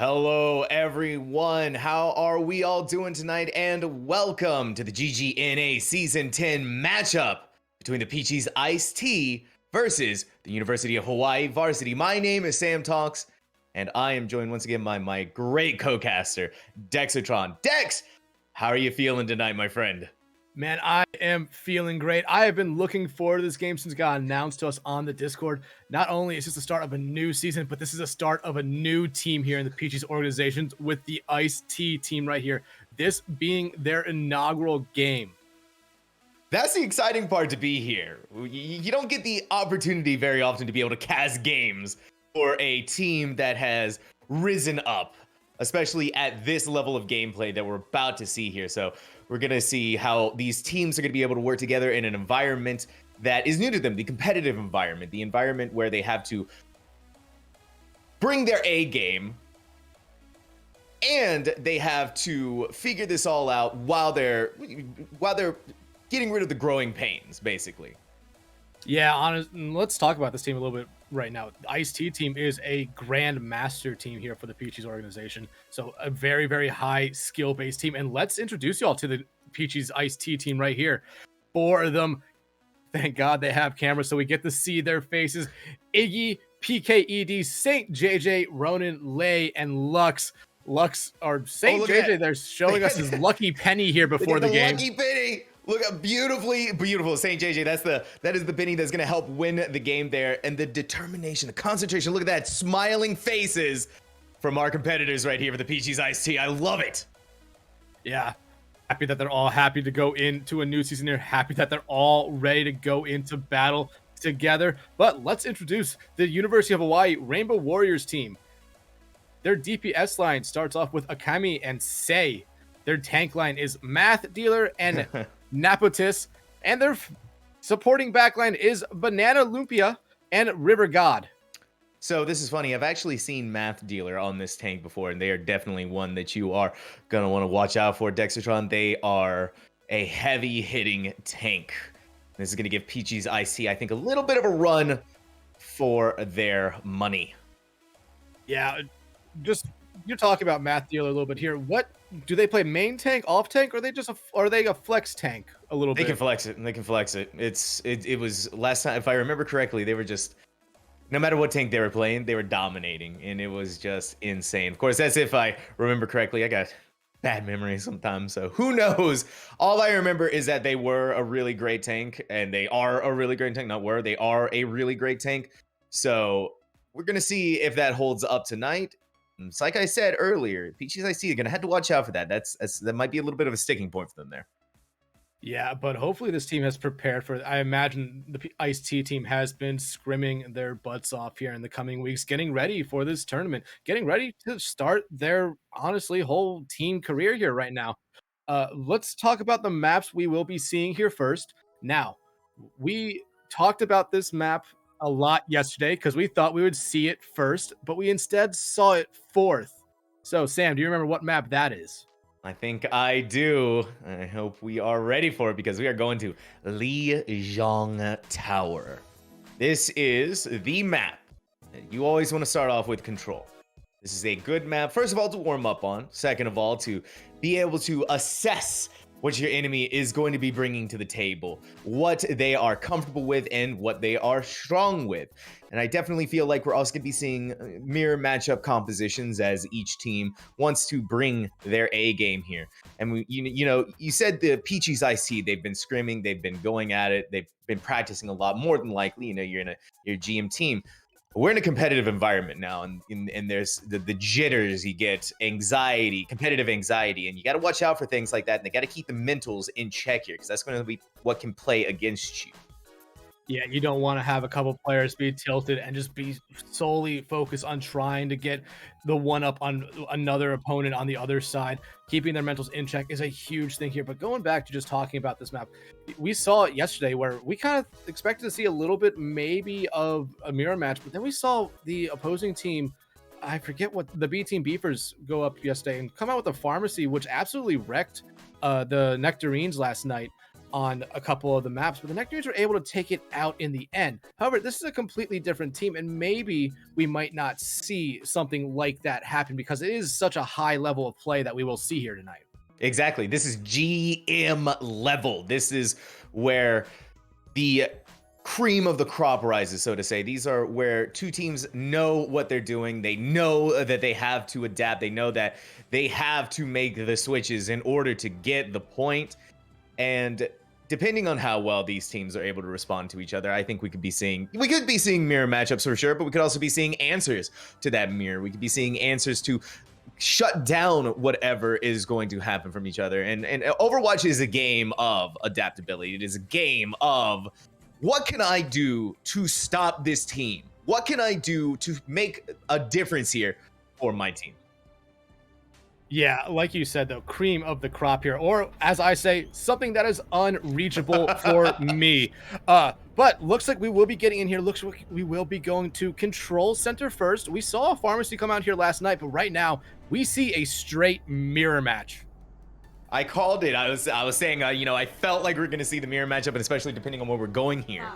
Hello, everyone. How are we all doing tonight? And welcome to the GGNA Season 10 matchup between the Peachis Iced Tea versus the University of Hawaii Varsity. My name is Sam Talks, and I am joined once again by my great co-caster, Dexatron. Dex, how are you feeling tonight, my friend? Man, I am feeling great. I have been looking forward to this game since it got announced to us on the Discord. Not only is this the start of a new season, but this is a start of a new team here in the Peaches organizations with the Ice T team right here. This being their inaugural game. That's the exciting part to be here. You don't get the opportunity very often to be able to cast games for a team that has risen up, especially at this level of gameplay that we're about to see here. So we're going to see how these teams are going to be able to work together in an environment that is new to them, the competitive environment, the environment where they have to bring their A game and they have to figure this all out while they're getting rid of the growing pains, basically. Yeah, let's talk about this team a little bit right now. The Ice T team is a Grand Master team here for the Peaches organization. So a very, very high skill-based team. And let's introduce you all to the Peaches Ice T team right here. Four of them. Thank God they have cameras so we get to see their faces. Iggy, PKED, Saint JJ, Ronan, Lay, and Lux. Lux or Saint JJ, they're showing us his lucky penny here before the game. Lucky penny. Look how beautiful Saint JJ. That is the penny that's gonna help win the game there. And the determination, the concentration. Look at that, smiling faces from our competitors right here for the Peaches Iced Tea. I love it. Yeah. Happy that they're all happy to go into a new season here. Happy that they're all ready to go into battle together. But let's introduce the University of Hawaii Rainbow Warriors team. Their DPS line starts off with Akami and Sei. Their tank line is Math Dealer and Nepotis. And their supporting backline is Banana Lumpia and River God. So this is funny. I've actually seen Math Dealer on this tank before, and they are definitely one that you are going to want to watch out for, Dexatron. They are a heavy-hitting tank. This is going to give Peachis Iced Tea, I think, a little bit of a run for their money. Yeah, just you're talking about Math Dealer a little bit here. What do they play, main tank, off tank, or are they a flex tank a little bit? They can flex it. They can flex it. It was last time, if I remember correctly, they were just, no matter what tank they were playing, they were dominating, and it was just insane. Of course, that's if I remember correctly. I got bad memory sometimes, so who knows? All I remember is that they were a really great tank, and they are a really great tank. They are a really great tank. So we're gonna see if that holds up tonight. It's like I said earlier, Peaches Iced Tea are gonna have to watch out for that. That might be a little bit of a sticking point for them there. Yeah, but hopefully this team has prepared for it. I imagine the Ice T team has been scrimming their butts off here in the coming weeks, getting ready for this tournament, getting ready to start their, honestly, whole team career here right now. Let's talk about the maps we will be seeing here first. Now, we talked about this map a lot yesterday because we thought we would see it first, but we instead saw it fourth. So, Sam, do you remember what map that is? I think I do. I hope we are ready for it because we are going to Lijiang Tower. This is the map that you always want to start off with control. This is a good map, first of all, to warm up on. Second of all, to be able to assess what your enemy is going to be bringing to the table, what they are comfortable with, and what they are strong with. And I definitely feel like we're also going to be seeing mirror matchup compositions as each team wants to bring their A game here. And you said the Peaches Iced Tea, they've been scrimming, they've been going at it, they've been practicing a lot more than likely. You're in your GM team. We're in a competitive environment now, and there's the jitters, you get anxiety, competitive anxiety, and you got to watch out for things like that, and they got to keep the mentals in check here, because that's going to be what can play against you. Yeah, you don't want to have a couple players be tilted and just be solely focused on trying to get the one up on another opponent on the other side. Keeping their mentals in check is a huge thing here. But going back to just talking about this map, we saw it yesterday where we kind of expected to see a little bit maybe of a mirror match, but then we saw the opposing team, I forget what, the B Team Beefers go up yesterday and come out with a pharmacy, which absolutely wrecked the Nectarines last night. on a couple of the maps, but the Nectarines are able to take it out in the end. However, this is a completely different team, and maybe we might not see something like that happen because it is such a high level of play that we will see here tonight. Exactly. This is GM level. This is where the cream of the crop rises, so to say. These are where two teams know what they're doing. They know that they have to adapt. They know that they have to make the switches in order to get the point. And depending on how well these teams are able to respond to each other, I think we could be seeing mirror matchups for sure, but we could also be seeing answers to that mirror. We could be seeing answers to shut down whatever is going to happen from each other. And Overwatch is a game of adaptability. It is a game of, what can I do to stop this team? What can I do to make a difference here for my team? Yeah, like you said, though, cream of the crop here, or as I say, something that is unreachable for me. But looks like we will be getting in here. Looks like we will be going to control center first. We saw a pharmacy come out here last night, but right now we see a straight mirror match. I called it. I was saying, I felt like we are going to see the mirror matchup, and especially depending on where we're going here.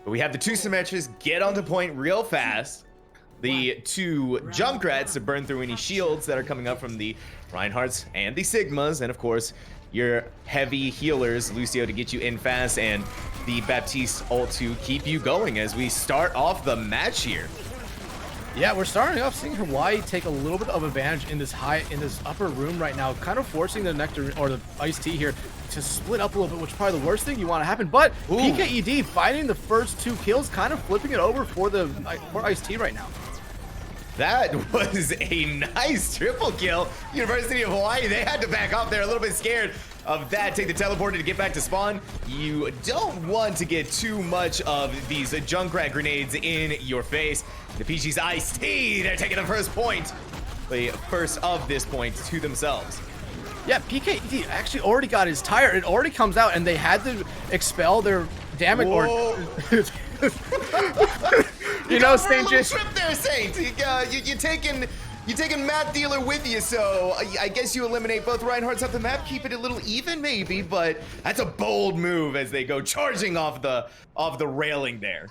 But we have the two Symmetras get onto point real fast. The two Junkrats to burn through any shields that are coming up from the Reinhardts and the Sigmas. And of course, your heavy healers, Lucio to get you in fast, and the Baptiste ult to keep you going as we start off the match here. Yeah, we're starting off seeing Hawaii take a little bit of advantage in this upper room right now, kind of forcing the Nectar or the Iced Tea here to split up a little bit, which is probably the worst thing you want to happen. But PKED finding the first 2 kills, kind of flipping it over for Iced Tea right now. That was a nice triple kill. University of Hawaii, they had to back off. They're a little bit scared of that. Take the teleporter to get back to spawn. You don't want to get too much of these Junkrat grenades in your face. The Peachis Iced Tea, they're taking the first point. The first of this point to themselves. Yeah, PKED actually already got his tire. It already comes out, and they had to expel their damage. You know, Saint, just trip there, Saint. You're taking Matt Dealer with you, so I guess you eliminate both Reinhardts off the map, keep it a little even, maybe. But that's a bold move as they go charging off the railing there.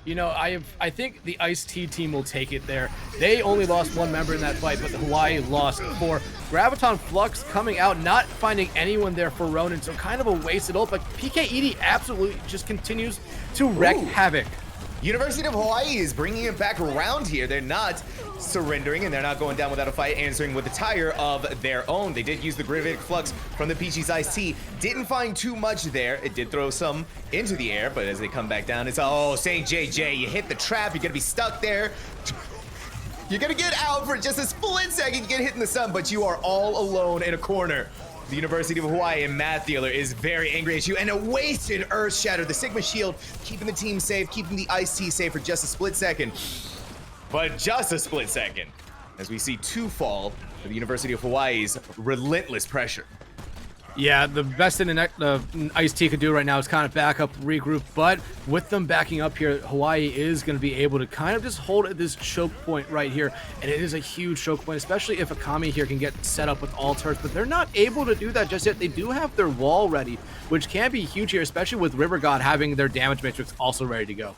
You know, I think the Iced Tea team will take it there. They only lost 1 member in that fight, but the Hawaii lost 4. Graviton Flux coming out, not finding anyone there for Ronin, so kind of a wasted ult, but PKED absolutely just continues to wreak havoc. University of Hawaii is bringing it back around here. They're not surrendering, and they're not going down without a fight, answering with a tire of their own. They did use the Gravitic Flux from the Peachis Iced Tea. Didn't find too much there. It did throw some into the air, but as they come back down, it's, oh, St. JJ, you hit the trap. You're going to be stuck there. You're going to get out for just a split second. You get hit in the sun, but you are all alone in a corner. The University of Hawaii and Matt Dealer is very angry at you, and a wasted Earth Shatter. The Sigma Shield keeping the team safe, keeping the Iced Tea safe for just a split second. But just a split second, as we see 2 fall for the University of Hawaii's relentless pressure. Yeah, the best thing the Iced Tea could do right now is kind of back up, regroup, but with them backing up here, Hawaii is going to be able to kind of just hold at this choke point right here, and it is a huge choke point, especially if Akami here can get set up with all turrets, but they're not able to do that just yet. They do have their wall ready, which can be huge here, especially with River God having their damage matrix also ready to go.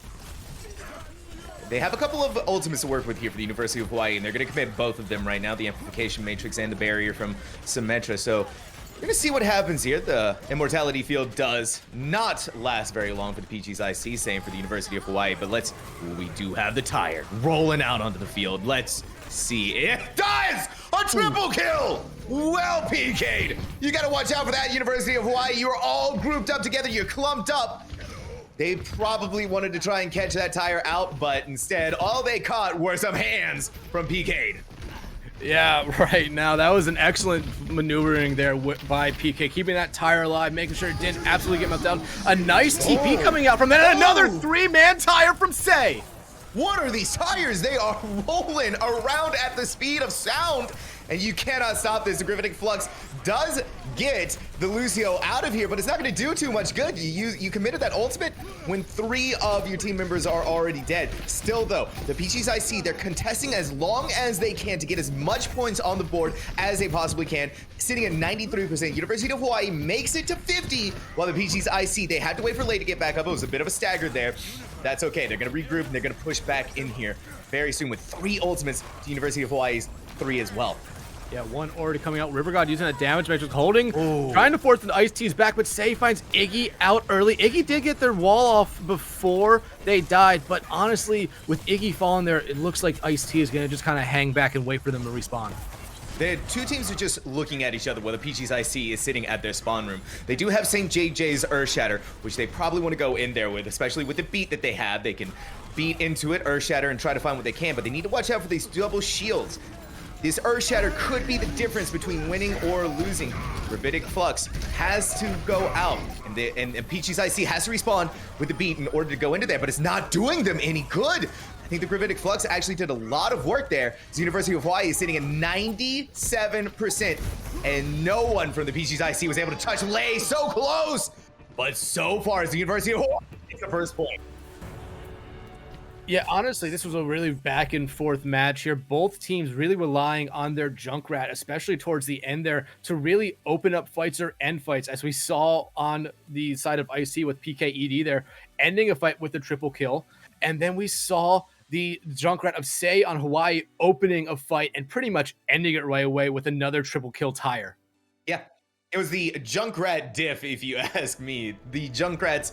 They have a couple of ultimates to work with here for the University of Hawaii, and they're going to commit both of them right now, the Amplification Matrix and the Barrier from Symmetra, so we're gonna see what happens here. The Immortality Field does not last very long for the Peachis IC, same for the University of Hawaii, but we do have the tire rolling out onto the field. Let's see. It does! A triple kill! Well PK'd. You gotta watch out for that, University of Hawaii. You're all grouped up together, you're clumped up. They probably wanted to try and catch that tire out, but instead, all they caught were some hands from PK'd. Yeah, right. Now, that was an excellent maneuvering there by PK, keeping that tire alive, making sure it didn't absolutely get melted down. A nice TP coming out from that, and another 3-man tire from Say. What are these tires? They are rolling around at the speed of sound, and you cannot stop this. The Gravitic Flux does get the Lucio out of here, but it's not going to do too much good. You committed that ultimate when 3 of your team members are already dead. Still, though, the Peachis IC, they're contesting as long as they can to get as much points on the board as they possibly can, sitting at 93%. University of Hawaii makes it to 50, while the Peachis IC, they had to wait for Lei to get back up. It was a bit of a stagger there. That's okay. They're going to regroup, and they're going to push back in here very soon with 3 ultimates to University of Hawaii's 3 as well. Yeah, 1 already coming out. River God using a damage matrix, holding, trying to force the Ice T's back, but Say finds Iggy out early. Iggy did get their wall off before they died, but honestly, with Iggy falling there, it looks like Ice T is going to just kind of hang back and wait for them to respawn. The 2 teams are just looking at each other while the Peachis IC is sitting at their spawn room. They do have St. JJ's Earthshatter, which they probably want to go in there with, especially with the beat that they have. They can beat into it, Earthshatter, and try to find what they can, but they need to watch out for these double shields. This Earthshatter could be the difference between winning or losing. Gravitic Flux has to go out, and Peachis IC has to respawn with the beat in order to go into there, but it's not doing them any good. I think the Gravitic Flux actually did a lot of work there. The University of Hawaii is sitting at 97%, and no one from the Peachis IC was able to touch Lei. So close, but so far as the University of Hawaii takes the first point. Yeah, honestly, this was a really back and forth match here. Both teams really relying on their Junkrat, especially towards the end there, to really open up fights or end fights, as we saw on the side of IC with PKED there, ending a fight with the triple kill. And then we saw the Junkrat of Say on Hawaii opening a fight and pretty much ending it right away with another triple kill tire. Yeah, it was the Junkrat diff, if you ask me. The Junkrats,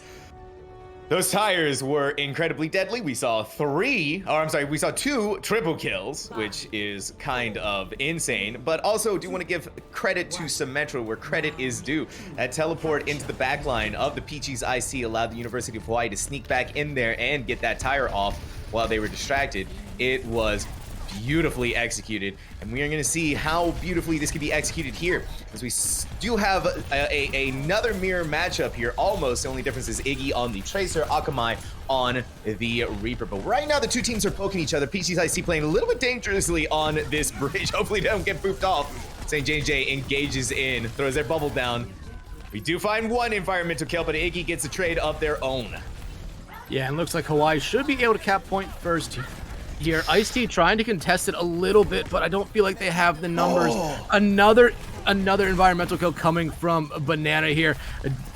those tires were incredibly deadly. We saw 2 triple kills, which is kind of insane, but also do want to give credit to Symmetra where credit is due. That teleport into the backline of the Peachis IC allowed the University of Hawaii to sneak back in there and get that tire off while they were distracted. It was beautifully executed, and we are going to see how beautifully this can be executed here, because we do have another mirror matchup here. Almost the only difference is Iggy on the Tracer, Akamai on the Reaper. But right now the 2 teams are poking each other. Peachis IC playing a little bit dangerously on this bridge. Hopefully they don't get poofed off. St. JJ engages in, throws their bubble down. We do find 1 environmental kill, but Iggy gets a trade of their own. Yeah, and looks like Hawaii should be able to cap point first here. Ice-T trying to contest it a little bit, but I don't feel like they have the numbers. Another environmental kill coming from Banana here,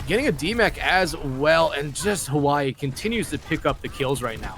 getting a DMAC as well, and just Hawaii continues to pick up the kills right now.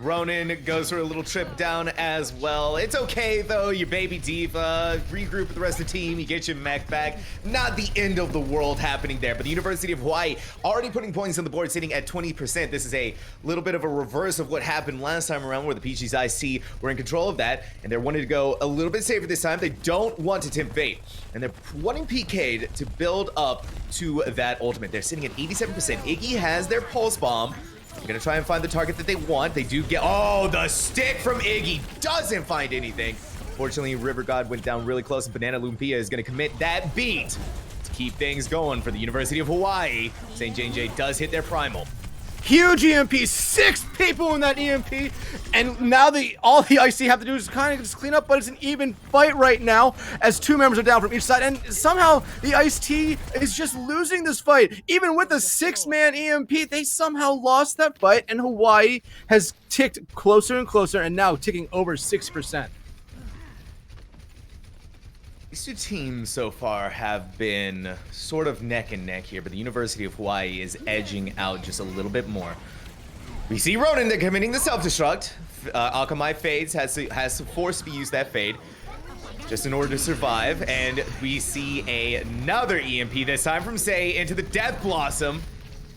Ronan goes for a little trip down as well. It's okay, though. Your baby diva, regroup with the rest of the team. You get your mech back. Not the end of the world happening there, but the University of Hawaii already putting points on the board, sitting at 20%. This is a little bit of a reverse of what happened last time around, where the Peachis IC were in control of that, and they're wanting to go a little bit safer this time. They don't want to tempt fate, and they're wanting PK to build up to that ultimate. They're sitting at 87%. Iggy has their pulse bomb. They're gonna try and find the target that they want. They do get, oh, the stick from Iggy doesn't find anything. Fortunately, River God went down really close, and Banana Lumpia is gonna commit that beat to keep things going for the University of Hawaii. St. J does hit their primal. Huge EMP, 6 people in that EMP, and now all the IC have to do is kind of just clean up, but it's an even fight right now as 2 members are down from each side, and somehow the Ice-T is just losing this fight. Even with a 6-man EMP, they somehow lost that fight, and Hawaii has ticked closer and closer, and now ticking over 6%. These 2 teams so far have been sort of neck and neck here, but the University of Hawaii is edging out just a little bit more. We see Ronan, they're committing the self-destruct. Akamai fades, has to forcibly use that fade just in order to survive, and we see another EMP, this time from Say, into the Death Blossom.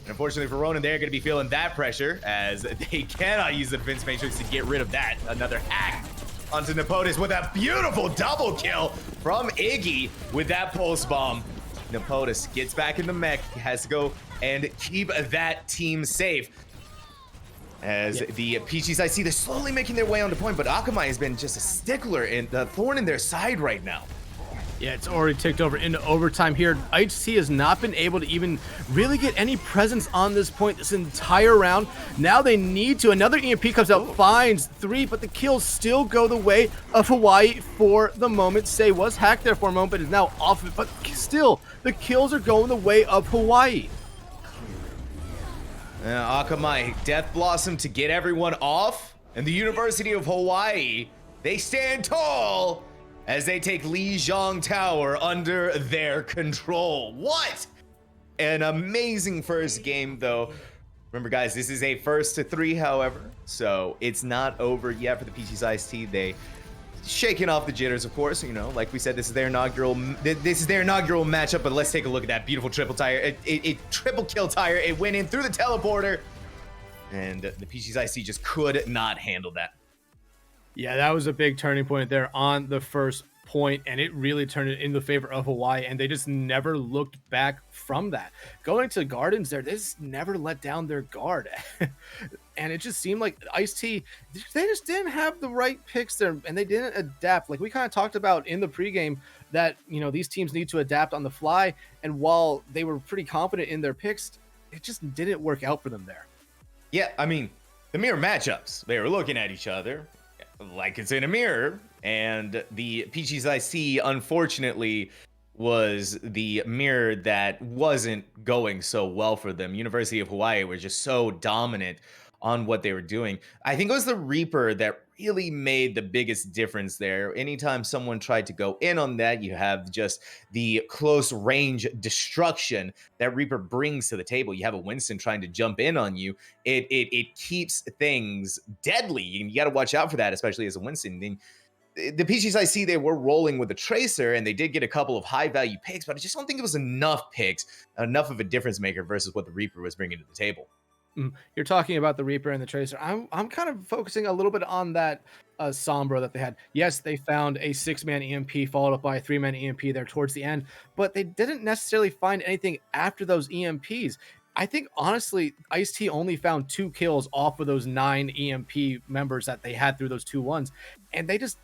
And unfortunately for Ronan, they're going to be feeling that pressure, as they cannot use the defense matrix to get rid of that. Another hack onto Nepotus with a beautiful double kill from Iggy with that pulse bomb. Nepotus gets back in the mech, has to go and keep that team safe. As the Peachis IC, they're slowly making their way onto point, but Akamai has been just a stickler and the thorn in their side right now. Yeah, it's already ticked over into overtime here. IHC has not been able to even really get any presence on this point this entire round. Now they need to. Another EMP comes out, finds 3, but the kills still go the way of Hawaii for the moment. Say was hacked there for a moment, but is now off of it. But still, the kills are going the way of Hawaii. Akamai, Death Blossom to get everyone off, and the University of Hawaii, they stand tall as they take Lijiang Tower under their control. What an amazing first game, though. Remember, guys, this is a first to 3, however, so it's not over yet for the Peachis Ice-T. They shaking off the jitters, of course. You know, like we said, this is their inaugural matchup. But let's take a look at that beautiful triple tire. It triple kill tire. It went in through the teleporter, and the Peachis Ice-T just could not handle that. Yeah, that was a big turning point there on the first point, and it really turned it in the favor of Hawaii, and they just never looked back from that. Going to Gardens there, they just never let down their guard. And it just seemed like Ice-T, they just didn't have the right picks there, and they didn't adapt. Like we kind of talked about in the pregame that, you know, these teams need to adapt on the fly, and while they were pretty confident in their picks, it just didn't work out for them there. Yeah, I mean, the mirror matchups, they were looking at each other like it's in a mirror, and the Peachis Ice-T, unfortunately, was the mirror that wasn't going so well for them. University of Hawaii were just so dominant on what they were doing. I think it was the Reaper that really made the biggest difference there. Anytime someone tried to go in on that, you have just the close range destruction that Reaper brings to the table. You have a Winston trying to jump in on you. It keeps things deadly, and you got to watch out for that, especially as a Winston. And the Peaches I see, they were rolling with the Tracer, and they did get a couple of high value picks, but I just don't think it was enough picks, enough of a difference maker versus what the Reaper was bringing to the table. You're talking about the Reaper and the Tracer. I'm kind of focusing a little bit on that Sombra that they had. Yes, they found a 6-man EMP followed up by a 3-man EMP there towards the end, but they didn't necessarily find anything after those EMPs. I think honestly, Ice-T only found 2 kills off of those 9 EMP members that they had through those 2-1s, and they just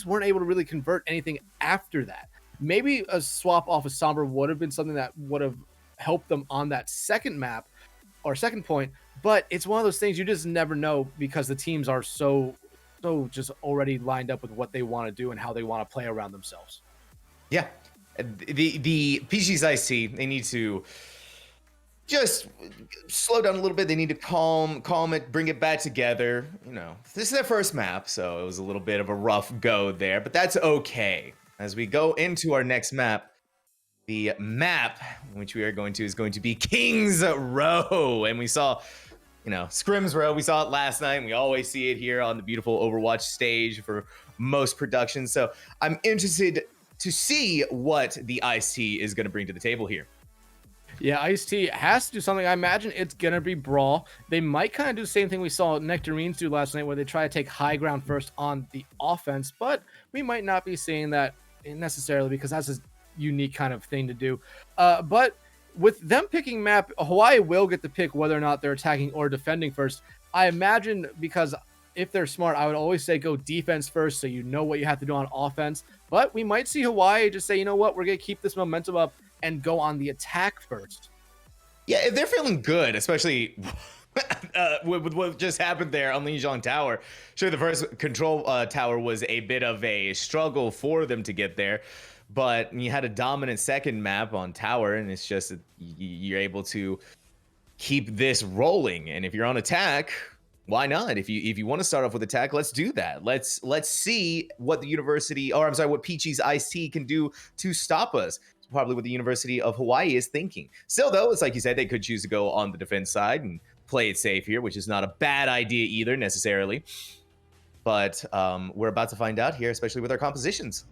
weren't able to really convert anything after that. Maybe a swap off of Sombra would have been something that would have helped them on that second map or second point, but it's one of those things you just never know because the teams are so just already lined up with what they want to do and how they want to play around themselves. Yeah, the PG's Ice-T, they need to just slow down a little bit. They need to calm it, bring it back together. You know, this is their first map, so it was a little bit of a rough go there, but that's okay. As we go into our next map, the map which we are going to is going to be King's Row, and we saw, you know, Scrim's Row. We saw it last night, and we always see it here on the beautiful Overwatch stage for most productions. So I'm interested to see what the Ice-T is going to bring to the table here. Yeah, Ice-T has to do something. I imagine it's going to be Brawl. They might kind of do the same thing we saw Nectarines do last night, where they try to take high ground first on the offense, but we might not be seeing that necessarily because that's a unique kind of thing to do. But with them picking map, Hawaii will get the pick whether or not they're attacking or defending first. I imagine because if they're smart, I would always say go defense first so you know what you have to do on offense. But we might see Hawaii just say, you know what, we're going to keep this momentum up and go on the attack first. Yeah, if they're feeling good, especially with what just happened there on Lijiang Tower. Sure, the first control tower was a bit of a struggle for them to get there, but you had a dominant second map on tower, and it's just you're able to keep this rolling. And if you're on attack, why not? If you want to start off with attack, let's do that. Let's see what the what Peachis Ice-T can do to stop us. It's probably what the University of Hawaii is thinking. Still, though, it's like you said, they could choose to go on the defense side and play it safe here, which is not a bad idea either necessarily. But we're about to find out here, especially with our compositions.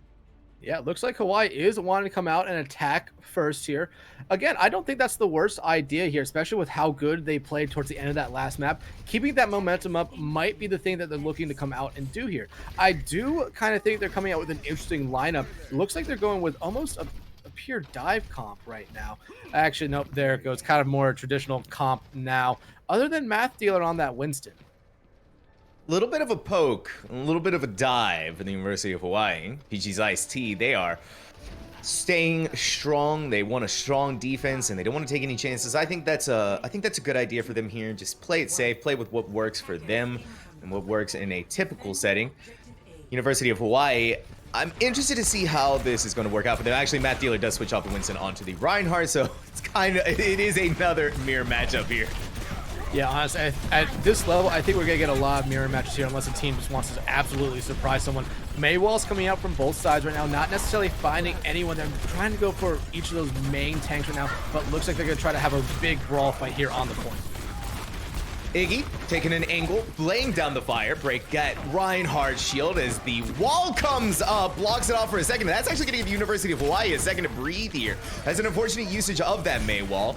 Yeah, it looks like Hawaii is wanting to come out and attack first here. Again, I don't think that's the worst idea here, especially with how good they played towards the end of that last map. Keeping that momentum up might be the thing that they're looking to come out and do here. I do kind of think they're coming out with an interesting lineup. It looks like they're going with almost a pure dive comp right now. Actually, nope, there it goes. Kind of more traditional comp now, other than Math Dealer on that Winston. little bit of a poke, a little bit of a dive for the University of Hawaii. Peachis Iced Tea, they are staying strong. They want a strong defense, and they don't want to take any chances. I think that's a good idea for them here. Just play it safe, play with what works for them and what works in a typical setting. University of Hawaii, I'm interested to see how this is going to work out for them. Actually, Matt Dealer does switch off the Winston onto the Reinhardt, so it is another mirror matchup here. Yeah, honestly, at this level, I think we're going to get a lot of mirror matches here unless a team just wants to absolutely surprise someone. Maywall's coming out from both sides right now, not necessarily finding anyone. They're trying to go for each of those main tanks right now, but looks like they're going to try to have a big brawl fight here on the point. Iggy taking an angle, laying down the fire, break at Reinhardt's shield as the wall comes up, blocks it off for a second. That's actually going to give University of Hawaii a second to breathe here. That's an unfortunate usage of that May wall.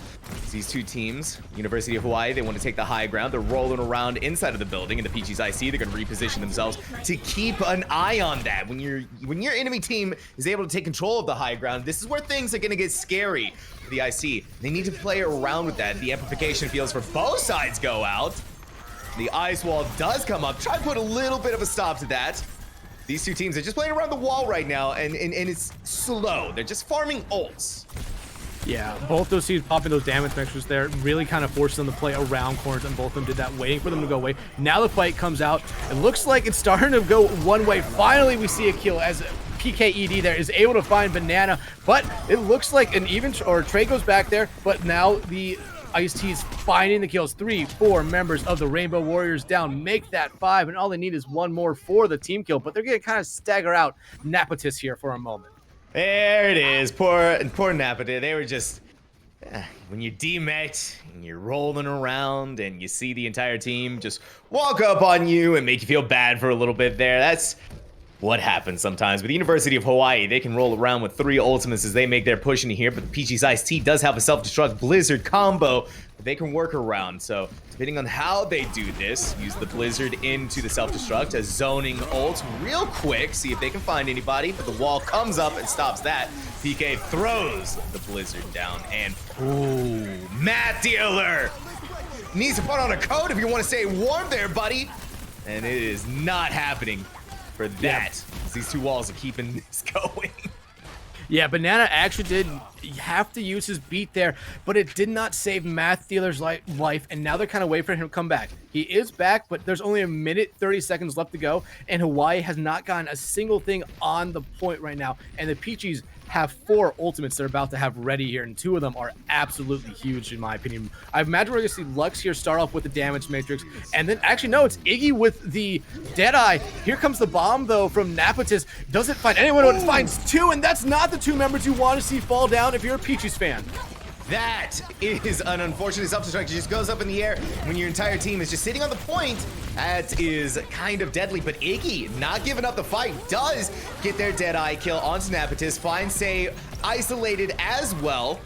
These two teams, University of Hawaii, they want to take the high ground. They're rolling around inside of the building, and the Peachis IC, they're going to reposition themselves to keep an eye on that. When your enemy team is able to take control of the high ground, this is where things are going to get scary. The IC, they need to play around with that. The amplification fields for both sides go out. The ice wall does come up. Try to put a little bit of a stop to that. These two teams are just playing around the wall right now, and it's slow. They're just farming ults. Yeah, both those teams popping those damage mixtures there really kind of forced them to play around corners, and both of them did that, waiting for them to go away. Now the fight comes out. It looks like it's starting to go one way. Finally, we see a kill as PKED there is able to find Banana, but it looks like an even, or Trey goes back there, but now the Ice T's finding the kills. 3, 4 members of the Rainbow Warriors down, make that 5, and all they need is one more for the team kill, but they're going to kind of stagger out Napatis here for a moment. There it is. Poor Napatis. They were just, when you demet and you're rolling around and you see the entire team just walk up on you and make you feel bad for a little bit there. That's what happens sometimes. With the University of Hawaii, they can roll around with 3 ultimates as they make their push into here, but the Peachis Iced Tea does have a self-destruct Blizzard combo that they can work around. So depending on how they do this, use the Blizzard into the self-destruct as zoning ult real quick, see if they can find anybody, but the wall comes up and stops that. PK throws the Blizzard down, and ooh, Matt Dealer needs to put on a coat if you want to stay warm there, buddy. And it is not happening for that. These two walls are keeping this going. Yeah, Banana actually did have to use his beat there, but it did not save Math Dealer's life, and now they're kind of waiting for him to come back. He is back, but there's only 1:30 seconds left to go, and Hawaii has not gotten a single thing on the point right now, and the Peachies have 4 ultimates they're about to have ready here, and 2 of them are absolutely huge in my opinion. I imagine we're going to see Lux here start off with the damage matrix, and then actually no, it's Iggy with the Deadeye. Here comes the bomb though from Napatis. Doesn't find anyone, but it finds 2, and that's not the 2 members you want to see fall down if you're a Peaches fan. That is an unfortunate self-destruct. It just goes up in the air when your entire team is just sitting on the point. That is kind of deadly, but Iggy, not giving up the fight, does get their Deadeye kill onto Napatis. Finds Say isolated as well.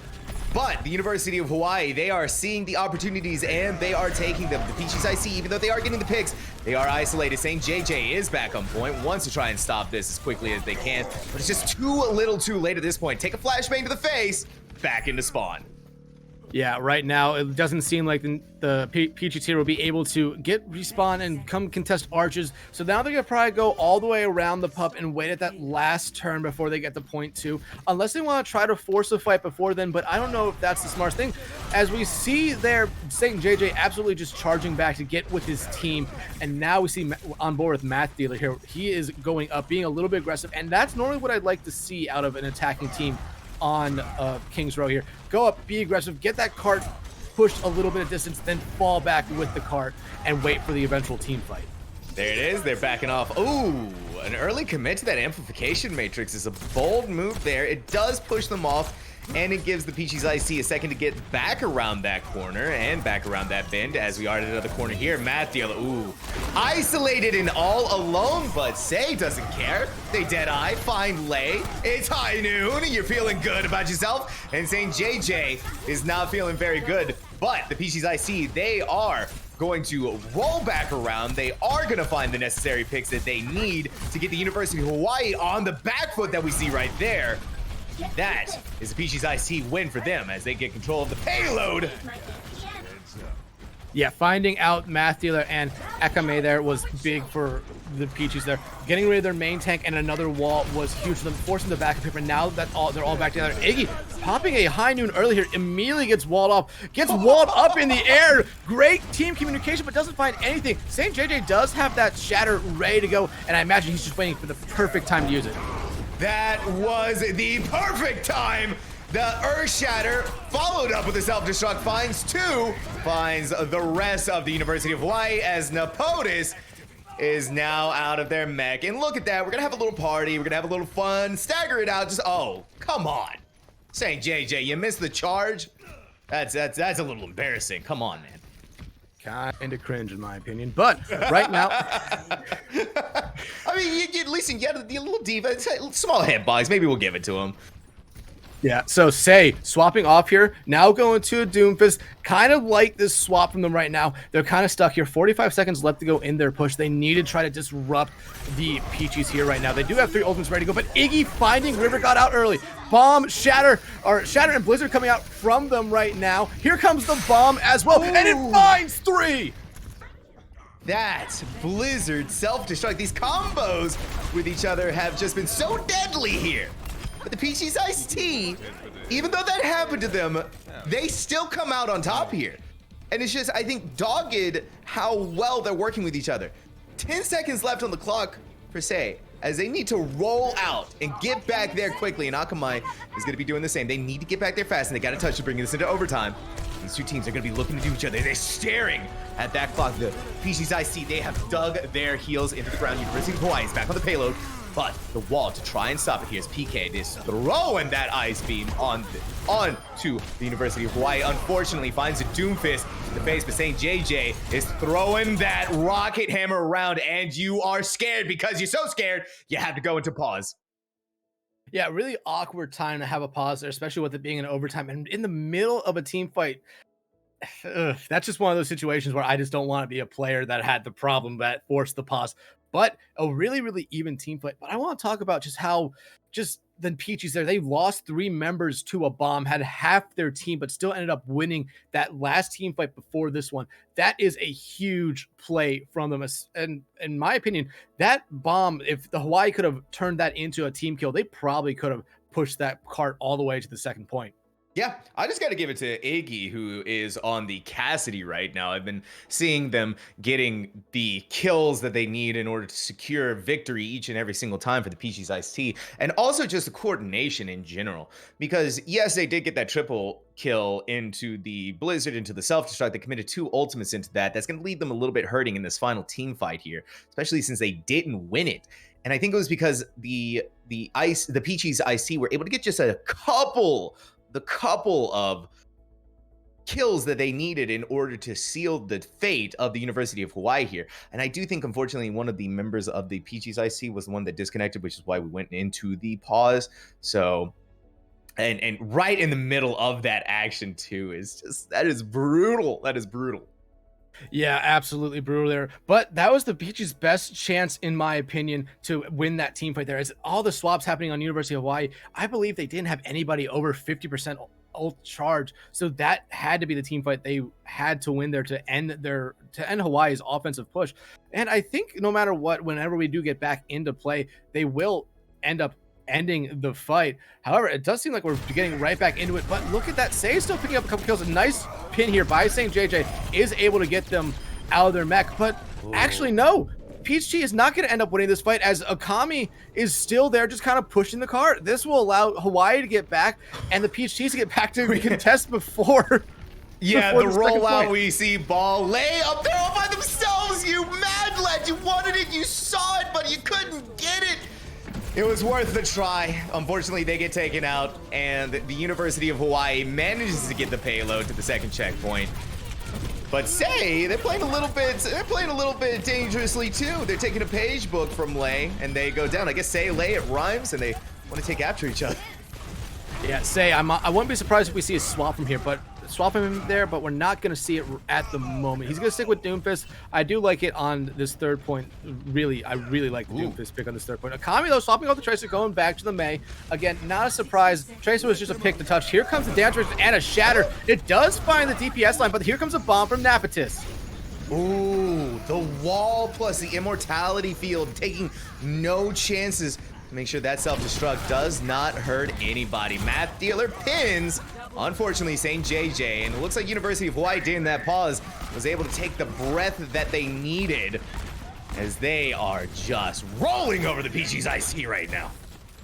But the University of Hawaii, they are seeing the opportunities and they are taking them. The Peaches IC, even though they are getting the picks, they are isolated. St. JJ is back on point, wants to try and stop this as quickly as they can, but it's just too little too late at this point. Take a flashbang to the face, back into spawn. Yeah, right now it doesn't seem like the Peaches here will be able to get respawn and come contest arches. So now they're gonna probably go all the way around the pup and wait at that last turn before they get to point 2, unless they want to try to force a fight before then. But I don't know if that's the smartest thing, as we see there St. JJ absolutely just charging back to get with his team, and now we see on board with Math Dealer here. He is going up, being a little bit aggressive, and that's normally what I'd like to see out of an attacking team on King's Row here. Go up, be aggressive, get that cart pushed a little bit of distance, then fall back with the cart and wait for the eventual team fight. There it is, they're backing off. Ooh, an early commit to that amplification matrix is a bold move there. It does push them off, and it gives the Peaches IC a second to get back around that corner and back around that bend as we are at another corner here. Matt Dealer, ooh, isolated and all alone, but Say doesn't care. They Deadeye, find Lay. It's high noon, you're feeling good about yourself, and St. JJ is not feeling very good, but the Peaches IC, they are going to roll back around. They are going to find the necessary picks that they need to get the University of Hawaii on the back foot that we see right there. That is a Peachis IC win for them as they get control of the payload. Yeah, finding out Math Dealer and Akame there was big for the Peachis there. Getting rid of their main tank and another wall was huge for them, forcing them back up here. But now that they're all back together, Iggy popping a high noon early here, immediately gets walled off, gets walled up in the air. Great team communication, but doesn't find anything. St. JJ does have that shatter ready to go, and I imagine he's just waiting for the perfect time to use it. That was the perfect time. The Earth Shatter followed up with a self-destruct, finds two, finds the rest of the University of Hawaii as Nepodis is now out of their mech. And look at that, we're gonna have a little party, we're gonna have a little fun, stagger it out, just, oh, come on. St. JJ, you missed the charge? That's a little embarrassing, come on, man. Kinda cringe in my opinion, but right now. I mean, at least you get a little diva, small hitbox, maybe we'll give it to him. Yeah, so Say swapping off here, now going to a Doomfist. Kind of like this swap from them right now. They're kind of stuck here. 45 seconds left to go in their push. They need to try to disrupt the Peachis here right now. They do have 3 ultimates ready to go, but Iggy finding River got out early. Bomb, Shatter and Blizzard coming out from them right now. Here comes the bomb as well, and it finds 3! That Blizzard self-destruct. These combos with each other have just been so deadly here. But the Peachis Iced Tea, even though that happened to them, they still come out on top here. And it's just, I think, dogged how well they're working with each other. 10 seconds left on the clock per se, as they need to roll out and get back there quickly. And Akamai is going to be doing the same. They need to get back there fast, and they got a touch to bring this into overtime. These two teams are going to be looking to do each other. They're staring at that clock. The Peachis Iced Tea, they have dug their heels into the ground. University of Hawaii is back on the payload. But the wall to try and stop it here is PK is throwing that ice beam on to the University of Hawaii. Unfortunately, finds a Doomfist in the face, but St. JJ is throwing that rocket hammer around, and you are scared because you're so scared, you have to go into pause. Yeah, really awkward time to have a pause there, especially with it being an overtime and in the middle of a team fight. That's just one of those situations where I just don't want to be a player that had the problem that forced the pause. But a really, really even team fight. But I want to talk about just how the Peachis there, they lost 3 members to a bomb, had half their team, but still ended up winning that last team fight before this one. That is a huge play from them. And in my opinion, that bomb, if the Hawaii could have turned that into a team kill, they probably could have pushed that cart all the way to the second point. Yeah, I just got to give it to Iggy, who is on the Cassidy right now. I've been seeing them getting the kills that they need in order to secure victory each and every single time for the Peachis Iced Tea, and also just the coordination in general. Because yes, they did get that triple kill into the Blizzard, into the self-destruct. They committed 2 ultimates into that. That's going to leave them a little bit hurting in this final team fight here, especially since they didn't win it. And I think it was because the Peachis Iced Tea were able to get just a couple of kills that they needed in order to seal the fate of the University of Hawaii here. And I do think, unfortunately, one of the members of the Peachis IC was the one that disconnected, which is why we went into the pause. So, and right in the middle of that action too is just, that is brutal. That is brutal. Yeah, absolutely brutal there. But that was the Peach's best chance, in my opinion, to win that team fight there. As all the swaps happening on University of Hawaii, I believe they didn't have anybody over 50% ult charge. So that had to be the team fight they had to win there to end Hawaii's offensive push. And I think no matter what, whenever we do get back into play, they will end up ending the fight. However, it does seem like we're getting right back into it, but look at that. Say still picking up a couple kills. A nice pin here by St. JJ is able to get them out of their mech, but actually no, Peachis is not going to end up winning this fight, as Akami is still there just kind of pushing the cart. This will allow Hawaii to get back and the Peachis to get back to contest before yeah, the rollout, we see Ball lay up there all by themselves. You mad lad, you wanted it, you saw it, but you couldn't get it. It was worth the try. Unfortunately, they get taken out, and the University of Hawaii manages to get the payload to the second checkpoint. But Say, they're playing a little bit dangerously too. They're taking a page book from Lei, and they go down. I guess Say, Lei, it rhymes, and they want to take after each other. Yeah, Say, I wouldn't be surprised if we see a swap from here, but swap him in there, but we're not going to see it at the moment. He's going to stick with Doomfist. I do like it on this third point. Really, I really like the Doomfist pick on this third point. Akami, though, swapping out the Tracer, going back to the Mei. Again, not a surprise. Tracer was just a pick to touch. Here comes the damage and a shatter. It does find the DPS line, but here comes a bomb from Napatis. Ooh, the wall plus the immortality field, taking no chances to make sure that self-destruct does not hurt anybody. Math Dealer pins, unfortunately, St. JJ, and it looks like University of Hawaii, during that pause, was able to take the breath that they needed, as they are just rolling over the Peachis IC right now.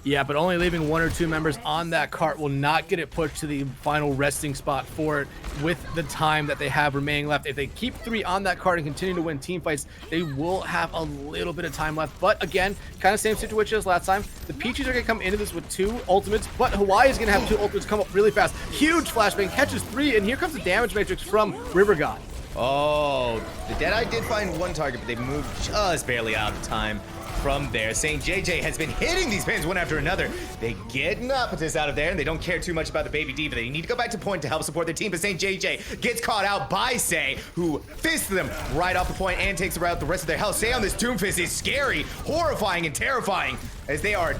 Yeah, but only leaving 1 or 2 members on that cart will not get it pushed to the final resting spot for it with the time that they have remaining left. If they keep 3 on that cart and continue to win team fights, they will have a little bit of time left. But again, kind of same situation as last time. The Peachis are going to come into this with 2 ultimates, but Hawaii is going to have 2 ultimates come up really fast. Huge flashbang, catches 3, and here comes the damage matrix from River God. Oh, the Deadeye did find 1 target, but they moved just barely out of time. From there, St. JJ has been hitting these pins one after another. They get Napatis out of there, and they don't care too much about the baby D, but they need to go back to point to help support their team. But St. JJ gets caught out by Say, who fists them right off the point and takes out the rest of their health. Say on this Doomfist is scary, horrifying, and terrifying, as they are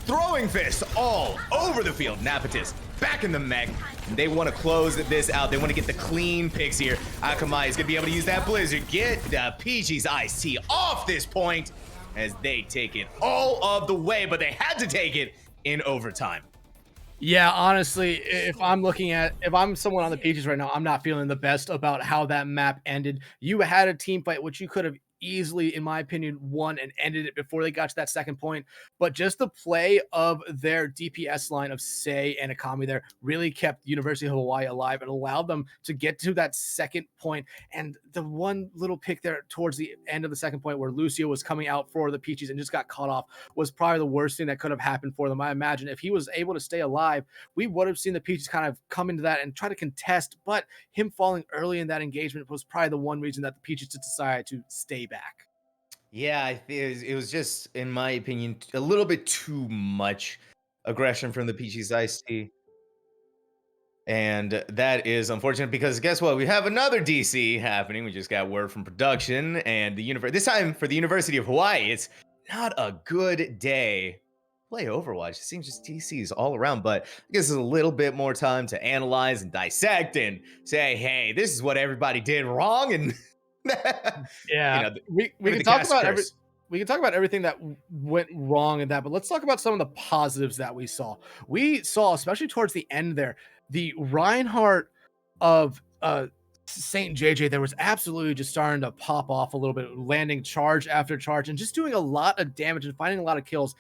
throwing fists all over the field. Napatis back in the mech. They want to close this out. They want to get the clean picks here. Akamai is going to be able to use that Blizzard. Get the Peachis IC off this point, as they take it all of the way, but they had to take it in overtime. Yeah, honestly, if I'm someone on the Peachis right now, I'm not feeling the best about how that map ended. You had a team fight, which you could have easily, in my opinion, won and ended it before they got to that second point. But just the play of their DPS line of Say and Akami there really kept University of Hawaii alive and allowed them to get to that second point. And the one little pick there towards the end of the second point where Lucio was coming out for the Peachis and just got caught off was probably the worst thing that could have happened for them. I imagine if he was able to stay alive, we would have seen the Peachis kind of come into that and try to contest, but him falling early in that engagement was probably the one reason that the Peachis decided to stay back. Yeah, it was just, in my opinion, a little bit too much aggression from the Peachis IC. And that is unfortunate because guess what? We have another DC happening. We just got word from production, and this time for the University of Hawaii, it's not a good day. Play Overwatch. It seems just DCs all around, but I guess there's a little bit more time to analyze and dissect and say, hey, this is what everybody did wrong, and yeah, you know, we can talk about we can talk about everything that went wrong in that, but let's talk about some of the positives that we saw. We saw, especially towards the end there, the Reinhardt of St. JJ there was absolutely just starting to pop off a little bit, landing charge after charge and just doing a lot of damage and finding a lot of kills.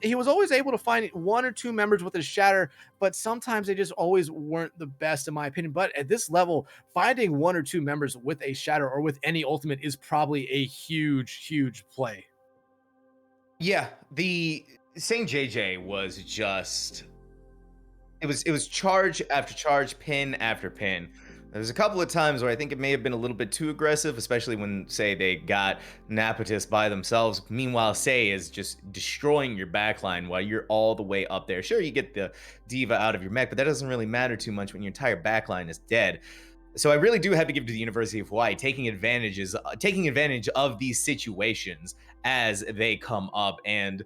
He was always able to find 1 or 2 members with his shatter, but sometimes they just always weren't the best in my opinion. But at this level, finding 1 or 2 members with a shatter or with any ultimate is probably a huge play. Yeah, the St. JJ was just, it was charge after charge, pin after pin. There's a couple of times where I think it may have been a little bit too aggressive, especially when, say, they got Napatis by themselves. Meanwhile, Say is just destroying your backline while you're all the way up there. Sure, you get the diva out of your mech, but that doesn't really matter too much when your entire backline is dead. So I really do have to give to the University of Hawaii taking advantage of these situations as they come up. And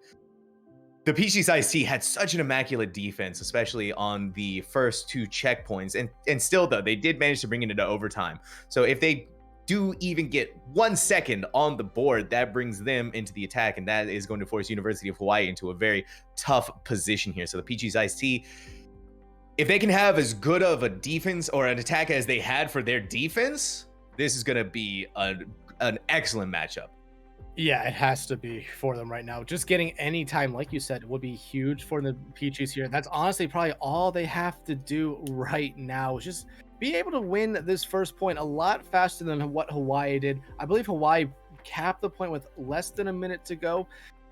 the Peachis IC had such an immaculate defense, especially on the first 2 checkpoints. And still, though, they did manage to bring it into overtime. So if they do even get 1 second on the board, that brings them into the attack. And that is going to force University of Hawaii into a very tough position here. So the Peachis IC, if they can have as good of a defense or an attack as they had for their defense, this is going to be an excellent matchup. Yeah, it has to be for them right now. Just getting any time, like you said, would be huge for the Peachies here. That's honestly probably all they have to do right now, is just be able to win this first point a lot faster than what Hawaii did. I believe Hawaii capped the point with less than a minute to go.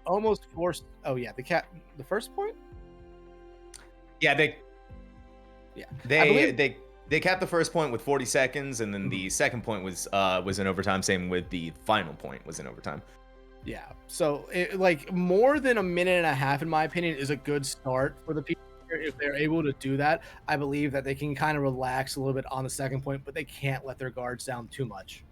Almost forced. Oh yeah, the first point. Yeah, they capped the first point with 40 seconds, and then the second point was in overtime. Same with the final point was in overtime. Yeah, so like more than a minute and a half, in my opinion, is a good start for the people. if they're able to do that, I believe that they can kind of relax a little bit on the second point, but they can't let their guards down too much.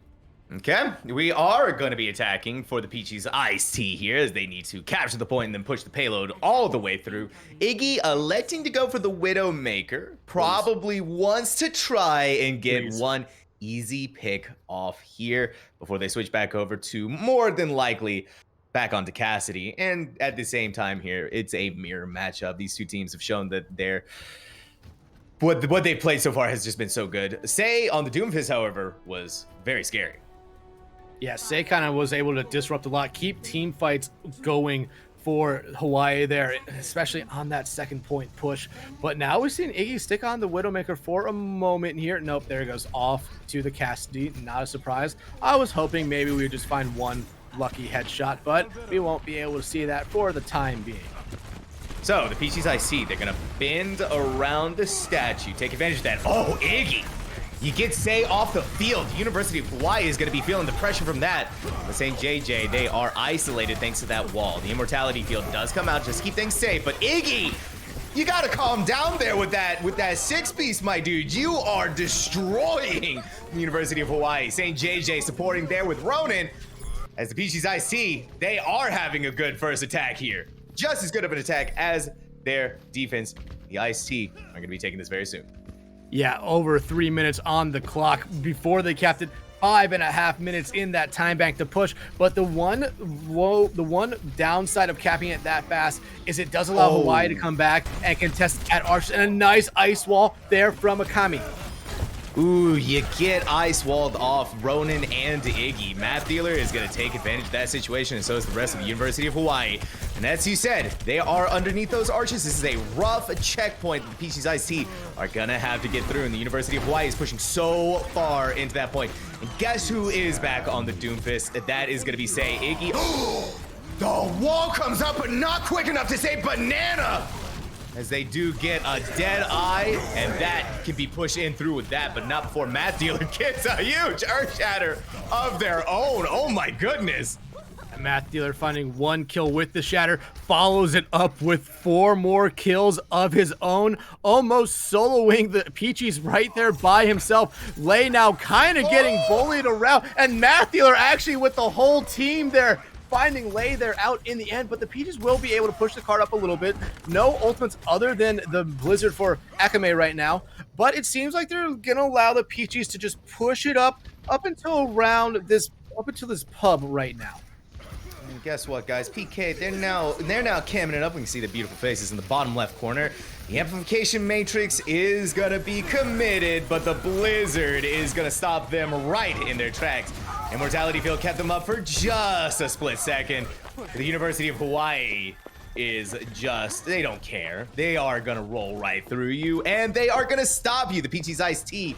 Okay, we are going to be attacking for the Peachis Ice Tea here as they need to capture the point and then push the payload all the way through. Iggy electing to go for the Widowmaker, probably wants to try and get one easy pick off here before they switch back over to more than likely back onto Cassidy. And at the same time here, it's a mirror matchup. These two teams have shown that they're what they've played so far has just been so good. Say on the Doomfist, however, was very scary. Yeah, Say kind of was able to disrupt a lot, keep team fights going for Hawaii there, especially on that second point push. But now we've seen Iggy stick on the Widowmaker for a moment here. Nope, there he goes off to the Cassidy. Not a surprise. I was hoping maybe we would just find one lucky headshot, but we won't be able to see that for the time being. So the Peachis I see, they're gonna bend around the statue, take advantage of that. Oh, Iggy! You get Say off the field. The University of Hawaii is going to be feeling the pressure from that. The St. JJ, they are isolated thanks to that wall. The Immortality field does come out, just keep things safe. But Iggy, you got to calm down there with that six-piece, my dude. You are destroying the University of Hawaii. St. JJ supporting there with Ronin. As the Peachies I see, they are having a good first attack here. Just as good of an attack as their defense. The Ice-T are going to be taking this very soon. Yeah, over 3 minutes on the clock before they capped it. 5.5 minutes in that time bank to push, but the one downside of capping it that fast is it does allow Hawaii to come back and contest at Arch, and a nice ice wall there from Akami. Ooh, you get ice walled off Ronin and Iggy. Matt Dealer is going to take advantage of that situation, and so is the rest of the University of Hawaii. And as you said, they are underneath those arches. This is a rough checkpoint that the Peachis IC are going to have to get through, and the University of Hawaii is pushing so far into that point. And guess who is back on the Doomfist? That is going to be Say Iggy. The wall comes up, but not quick enough to say banana! As they do get a dead eye, and that can be pushed in through with that, but not before Matt Dealer gets a huge Earth Shatter of their own. Oh my goodness. And Matt Dealer finding one kill with the Shatter, follows it up with 4 more kills of his own, almost soloing the Peachies right there by himself. Lay now kind of getting bullied around, and Matt Dealer actually with the whole team there, finding Lay there out in the end, but the Peaches will be able to push the card up a little bit. No ultimates other than the Blizzard for Akame right now, but it seems like they're gonna allow the Peaches to just push it up until this pub right now. And guess what, guys? PK, they're now camming it up. We can see the beautiful faces in the bottom left corner. The amplification matrix is gonna be committed, but the Blizzard is gonna stop them right in their tracks. Immortality Field kept them up for just a split second. The University of Hawaii is just, they don't care. They are gonna roll right through you, and they are gonna stop you. The Peaches Iced Tea,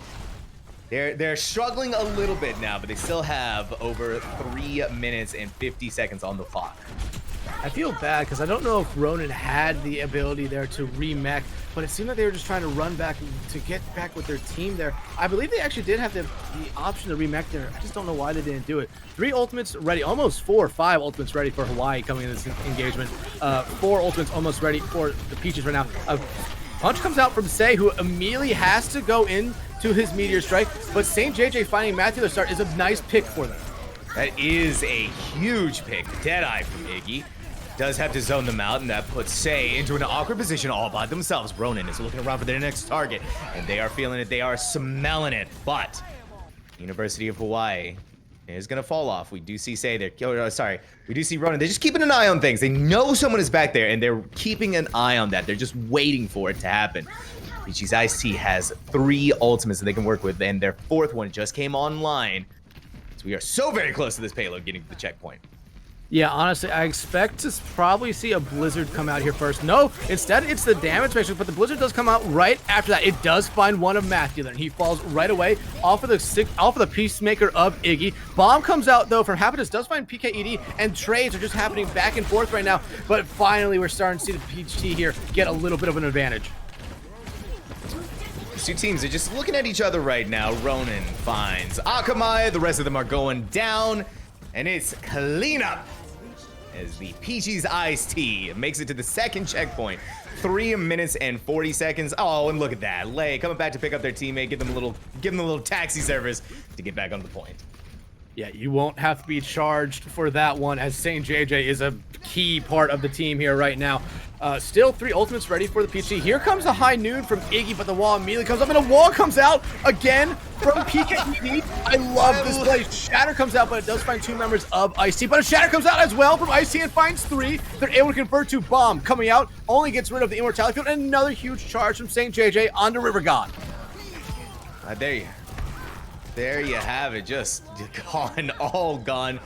they're struggling a little bit now, but they still have over 3 minutes and 50 seconds on the clock. I feel bad because I don't know if Ronin had the ability there to remech, but it seemed like they were just trying to run back to get back with their team there. I believe they actually did have the option to remech there. I just don't know why they didn't do it. 3 ultimates ready, almost 4 or 5 ultimates ready for Hawaii coming in this engagement. 4 ultimates almost ready for the Peaches right now. A punch comes out from Say, who immediately has to go in to his Meteor Strike, but St. JJ finding Matthew to start is a nice pick for them. That is a huge pick. Deadeye from Iggy. Does have to zone them out, and that puts Say into an awkward position all by themselves. Ronin is looking around for their next target, and they are feeling it. They are smelling it, but University of Hawaii is going to fall off. We do see Say there. Oh, sorry. We do see Ronin. They're just keeping an eye on things. They know someone is back there, and they're keeping an eye on that. They're just waiting for it to happen. Peachis Ice-T has 3 ultimates that they can work with, and their 4th one just came online. So we are so very close to this payload getting to the checkpoint. Yeah, honestly, I expect to probably see a Blizzard come out here first. No, instead it's the damage matrix, but the Blizzard does come out right after that. It does find one of Matt Dealer, and he falls right away off of the Peacemaker of Iggy. Bomb comes out though from Habitus, does find PKED, and trades are just happening back and forth right now. But finally, we're starting to see the PHT here get a little bit of an advantage. These two teams are just looking at each other right now. Ronin finds Akamai. The rest of them are going down, and it's cleanup as the Peachis Iced Tea makes it to the second checkpoint. 3 minutes and 40 seconds. Oh, and look at that. Lei coming back to pick up their teammate, give them a little taxi service to get back on the point. Yeah, you won't have to be charged for that one, as St. JJ is a key part of the team here right now. Still 3 ultimates ready for the Peachis. Here comes a high noon from Iggy, but the wall immediately comes up, and a wall comes out again from PKED. I love this play. Shatter comes out, but it does find 2 members of Ice-T, but a Shatter comes out as well from Ice-T and finds 3. They're able to convert to Bomb. Coming out, only gets rid of the Immortality Field, and another huge charge from St. JJ onto River God. There you have it, just gone, all gone.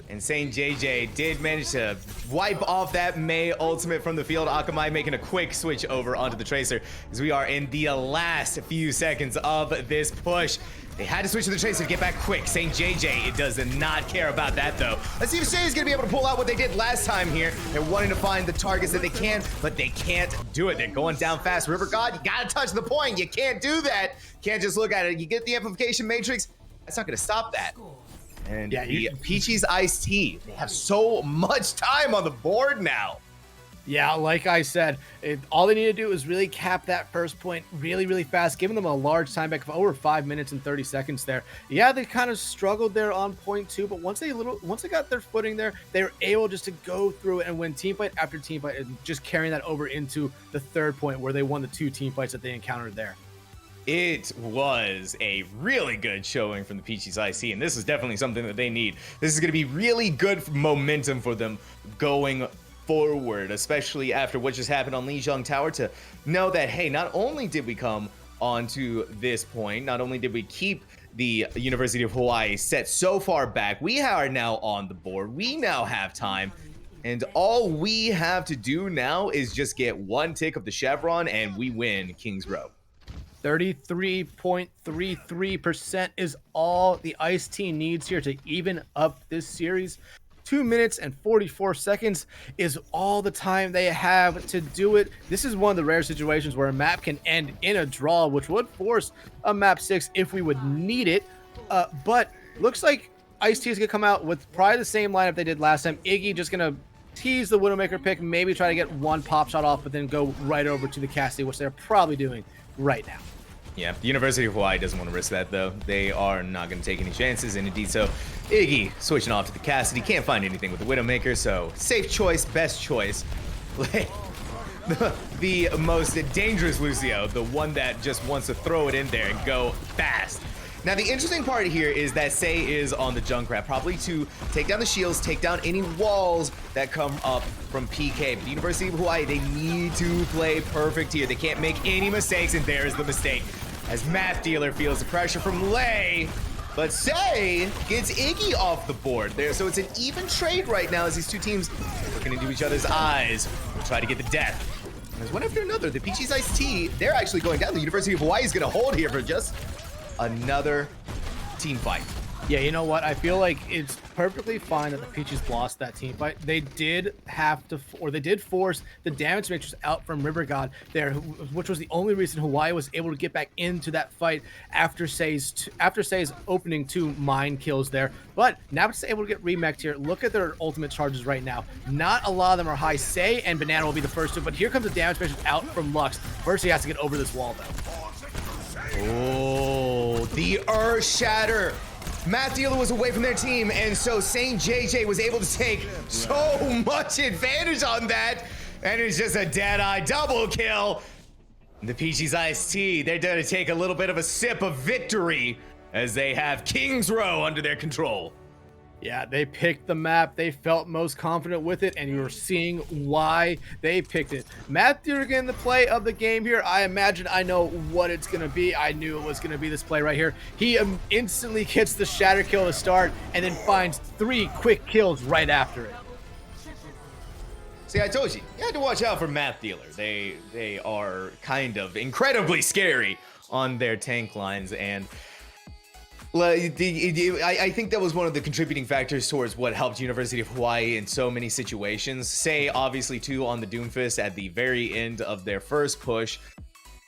And St. JJ did manage to wipe off that Mei ultimate from the field. Akamai making a quick switch over onto the Tracer as we are in the last few seconds of this push. They had to switch to the Tracer to get back quick. St. JJ, it does not care about that though. Let's see if Shay is gonna be able to pull out what they did last time here. They're wanting to find the targets that they can, but they can't do it. They're going down fast. River God, you gotta touch the point. You can't do that. Can't just look at it. You get the amplification matrix. That's not gonna stop that. And yeah, the Peachis Iced Tea, they have so much time on the board now. Yeah, like I said, all they need to do is really cap that first point really fast, giving them a large time back of over 5 minutes and 30 seconds there. Yeah, they kind of struggled there on point 2, but once they got their footing there, they were able just to go through it and win team fight after team fight, and just carrying that over into the third point where they won the 2 team fights that they encountered there. It was a really good showing from the Peachis IC, and this is definitely something that they need. This is going to be really good momentum for them going forward, especially after what just happened on Lijiang Tower, to know that, hey, not only did we come onto this point, not only did we keep the University of Hawaii set so far back, we are now on the board. We now have time. And all we have to do now is just get 1 tick of the chevron, and we win King's Row. 33.33% is all the Ice Team needs here to even up this series. 2 minutes and 44 seconds is all the time they have to do it. This is one of the rare situations where a map can end in a draw, which would force a map 6 if we would need it. But looks like Ice-T is going to come out with probably the same lineup they did last time. Iggy just going to tease the Widowmaker pick, maybe try to get 1 pop shot off, but then go right over to the Cassidy, which they're probably doing right now. Yeah, the University of Hawaii doesn't want to risk that, though. They are not going to take any chances, and indeed so. Iggy switching off to the Cassidy. Can't find anything with the Widowmaker, so safe choice, best choice. The most dangerous Lucio, the one that just wants to throw it in there and go fast. Now, the interesting part here is that Sei is on the Junkrat, probably to take down the shields, take down any walls that come up from PK. But the University of Hawaii, they need to play perfect here. They can't make any mistakes, and there's the mistake. As Math Dealer feels the pressure from Lei, but Sei gets Iggy off the board there. So it's an even trade right now as these two teams looking into each other's eyes to try to get the death. And as one after another, the Peachis Iced Tea, they're actually going down. The University of Hawaii is going to hold here for just another team fight. Yeah, you know what? I feel like it's perfectly fine that the Peaches lost that team fight. They did have to, or they did force the damage matrix out from River God there, which was the only reason Hawaii was able to get back into that fight after Sei's opening 2 mine kills there. But now it's able to get remexed here. Look at their ultimate charges right now. Not a lot of them are high. Sei and Banana will be the first 2, but here comes the damage matrix out from Lux. First, he has to get over this wall, though. Oh, the Earth Shatter. Matt Dealer was away from their team, and so St. JJ was able to take so much advantage on that, and it's just a dead-eye double kill. The Peachis Iced Tea, they're going to take a little bit of a sip of victory as they have King's Row under their control. Yeah, they picked the map. They felt most confident with it, and you're seeing why they picked it. Matt Durgan, the play of the game here. I imagine I know what it's going to be. I knew it was going to be this play right here. He instantly gets the shatter kill to start, and then finds 3 quick kills right after it. See, I told you, you had to watch out for Math Dealer. They are kind of incredibly scary on their tank lines, and I think that was one of the contributing factors towards what helped University of Hawaii in so many situations. Sei, obviously, too, on the Doomfist at the very end of their first push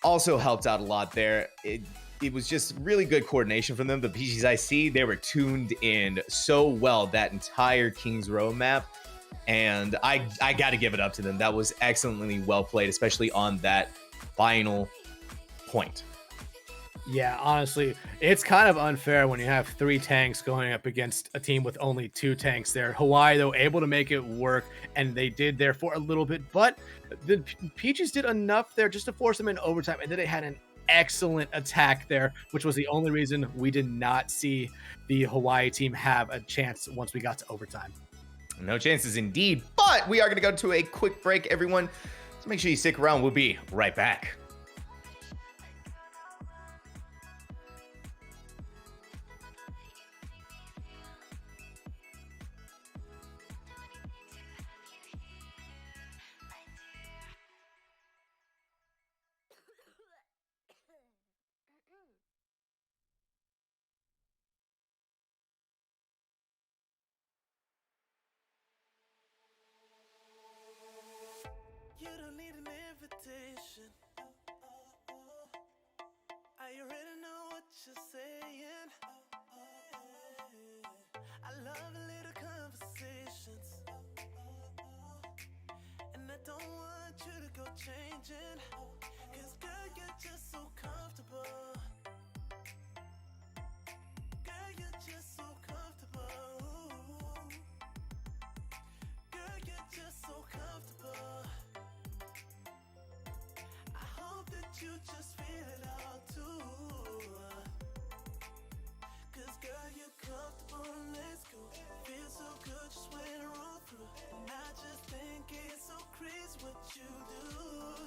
also helped out a lot there. It was just really good coordination from them. The Peachis IC, they were tuned in so well that entire King's Row map. And I got to give it up to them. That was excellently well played, especially on that final point. Yeah, honestly, it's kind of unfair when you have 3 tanks going up against a team with only 2 tanks there. Hawaii, though, able to make it work, and they did there for a little bit, but the Peaches did enough there just to force them in overtime, and then they had an excellent attack there, which was the only reason we did not see the Hawaii team have a chance once we got to overtime. No chances indeed, but we are going to go to a quick break, everyone. So make sure you stick around. We'll be right back. You don't need an invitation. I already know what you're saying. I love a little conversations, and I don't want you to go changing, 'cause girl, you're just so comfortable. Girl, you're just so comfortable. Girl, you're just so comfortable. I hope that you just feel it all too. 'Cause girl, you're comfortable, let's go. Feels so good just when I roll through. And I just think it's so crazy what you do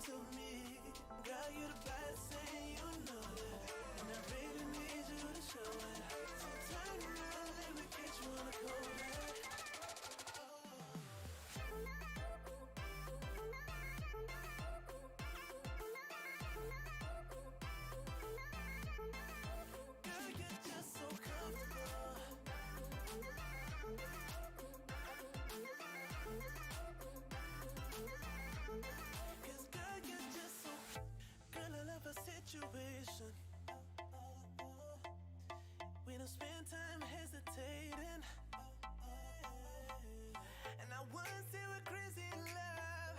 to me. Girl, you're the baddest thing, you know that. And I really need you to show it. So turn around, let me get you on a cold night. Girl, you're just so comfortable. 'Cause girl, you're just so. Girl, I love a situation. We don't spend time hesitating. And I wouldn't say we're crazy in love.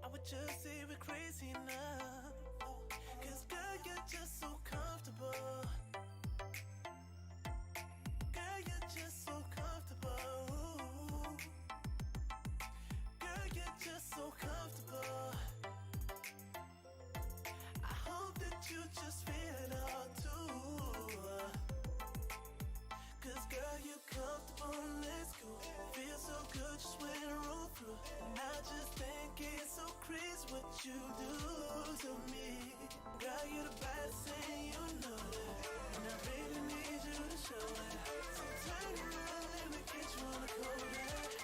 I would just say we're crazy enough. 'Cause girl, you're just so comfortable. Girl, you're just so comfortable. Girl, you're just so comfortable. I hope that you just feel it all too. 'Cause girl, you're comfortable, let's go. Feels so good just when I roll through. And I just think it's so crazy what you do to me. Girl, you're the baddest thing, you know that. And I really need you to show it. So turn around, let me get you on a cold night.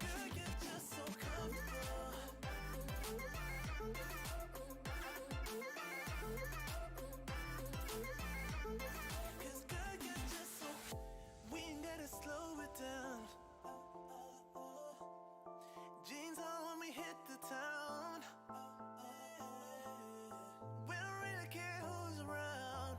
Girl, you're just so comfortable. 'Cause girl, you're just so. We ain't gotta slow it down. Jeans on when we hit the town. We don't really care who's around.